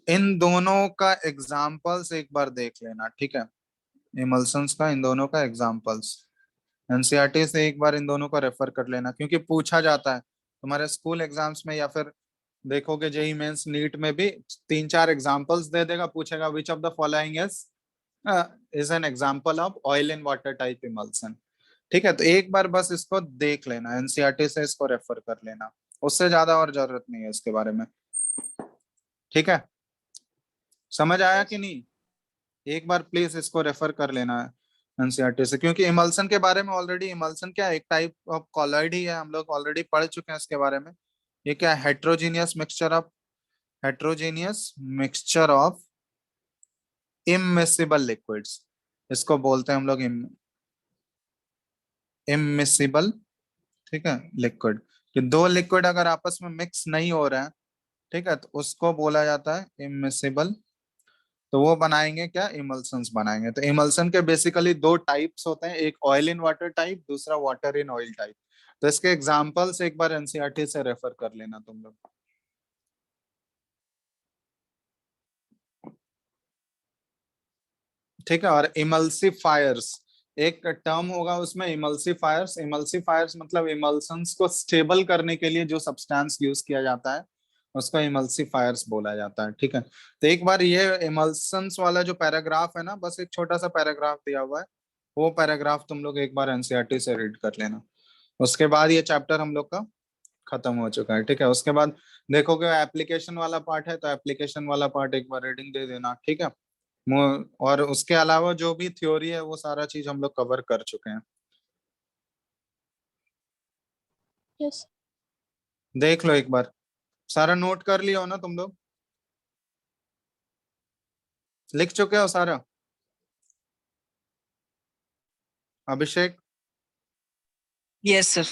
इन दोनों का एग्जाम्पल्स एक बार देख लेना, ठीक है, इमल्सन्स का इन दोनों का एग्जाम्पल्स एनसीईआरटी से एक बार इन दोनों को रेफर कर लेना, क्योंकि पूछा जाता है तुम्हारे स्कूल एग्जाम्स में, या फिर देखोगे जेईई मेंस नीट में भी 3-4 एग्जाम्पल्स दे देगा, पूछेगा which of the following is an example of oil in water type emulsion. ठीक है, तो एक बार बस इसको देख लेना, एनसीईआरटी से इसको रेफर कर लेना, उससे ज्यादा और जरूरत नहीं है इसके बारे में। ठीक है, समझ आया कि नहीं? एक बार प्लीज इसको रेफर कर लेना है एनसीईआरटी से, क्योंकि इमल्सन के बारे में ऑलरेडी, इमल्सन क्या एक टाइप ऑफ कॉलॉइड ही है, हम लोग ऑलरेडी पढ़ चुके हैं इसके बारे में। ये क्या है? हेट्रोजीनियस मिक्सचर ऑफ इममिसिबल लिक्विड्स, इसको बोलते हैं हम लोग इममिसिबल, ठीक है, लिक्विड। कि 2 लिक्विड अगर आपस में मिक्स नहीं हो रहे हैं, ठीक है, तो उसको बोला जाता है इममिसिबल। तो वो बनाएंगे क्या? इमल्सन्स बनाएंगे। तो इमल्सन के बेसिकली 2 टाइप्स होते हैं, एक ऑयल इन वाटर टाइप, दूसरा वाटर इन ऑयल टाइप। तो इसके एग्जांपल्स एक बार एनसीईआरटी से रेफर कर लेना तुम लोग। ठीक है, और इमल्सिफायर्स एक टर्म होगा उसमें, इमल्सिफायर्स। इमल्सिफायर्स मतलब इमल्सन्स को स्टेबल करने के लिए जो सब्सटेंस यूज किया जाता है उसको इमल्सिफायर्स बोला जाता है। ठीक है, तो एक बार ये इमल्सन्स वाला जो पैराग्राफ है ना, बस एक छोटा सा पैराग्राफ दिया हुआ है, वो पैराग्राफ तुम लोग एक बार एनसीईआरटी से रीड कर लेना। उसके बाद ये चैप्टर हम लोग का खत्म हो चुका है। ठीक है, उसके बाद देखोगे एप्लीकेशन वाला पार्ट है, तो एप्लीकेशन वाला पार्ट एक बार रीडिंग दे देना। ठीक है, और उसके अलावा जो भी थ्योरी है वो सारा चीज हम लोग कवर कर चुके हैं। यस देख लो एक बार, सारा नोट कर लिया हो ना तुम लोग? लिख चुके हो सारा? अभिषेक? Yes sir.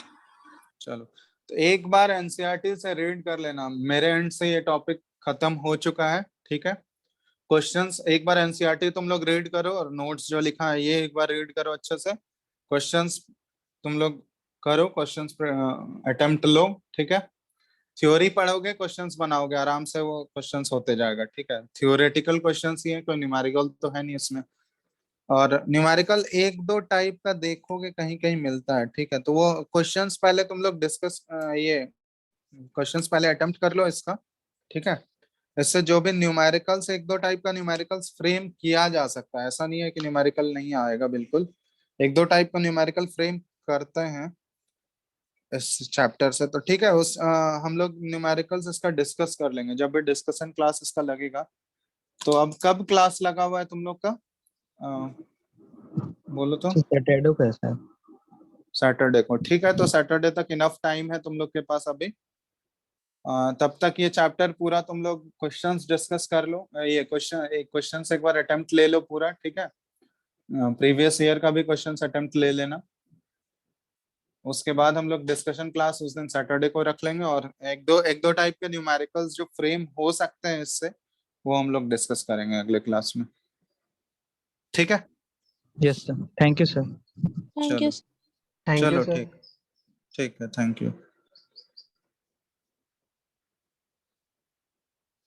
चलो, तो एक बार एनसीईआरटी से रीड कर लेना। मेरे एंड से ये टॉपिक खत्म हो चुका है। ठीक है, क्वेश्चंस एक बार एनसीईआरटी तुम लोग रीड करो, और नोट्स जो लिखा है ये एक बार रीड करो अच्छे से। क्वेश्चंस तुम लोग करो, क्वेश्चंस अटेम्प्ट लो। ठीक है, थ्योरी पढ़ोगे, क्वेश्चंस बनाओगे, आराम से वो क्वेश्चंस होते जाएगा। ठीक है, थ्योरेटिकल क्वेश्चंस ही है, कोई न्यूमेरिकल तो है नहीं इसमें। और न्यूमेरिकल 1-2 टाइप का देखोगे कहीं कहीं मिलता है। ठीक है, तो वो क्वेश्चंस पहले तुम लोग डिस्कस, ये क्वेश्चंस पहले अटेम्प्ट कर लो इसका। ठीक है, इससे जो भी न्यूमेरिकल्स 1-2 टाइप का न्यूमेरिकल्स फ्रेम किया जा सकता है, ऐसा नहीं है कि न्यूमेरिकल नहीं आएगा, बिल्कुल 1-2 टाइप का न्यूमेरिकल फ्रेम करते हैं इस चैप्टर से। तो ठीक है, हम लोग न्यूमेरिकल्स इसका डिस्कस कर लेंगे जब भी डिस्कशन क्लास इसका लगेगा। तो अब कब क्लास लगा हुआ है तुम लोग का? बोलो तो। सैटरडे को कैसा है? सैटरडे को, ठीक है, तो सैटरडे तक इनफ टाइम है तुम लोग के पास अभी। तब तक ये चैप्टर पूरा तुम लोग क्वेश्चंस डिस्कस कर लो, ये क्वेश्चंस एक बार अटेम्प्ट ले लो पूरा। ठीक है, प्रीवियस ईयर का भी क्वेश्चंस अटेम्प्ट ले लेना। उसके बाद हम लोग डिस्कशन क्लास उस दिन सैटरडे को रख लेंगे, और एक दो टाइप के न्यूमेरिकल्स जो फ्रेम हो सकते हैं इससे, वो हम लोग डिस्कस करेंगे अगले क्लास में। ठीक है, yes sir, thank you sir. Thank चलो यू। थैंक यू चलो, सर। ठीक, ठीक है, थैंक यू।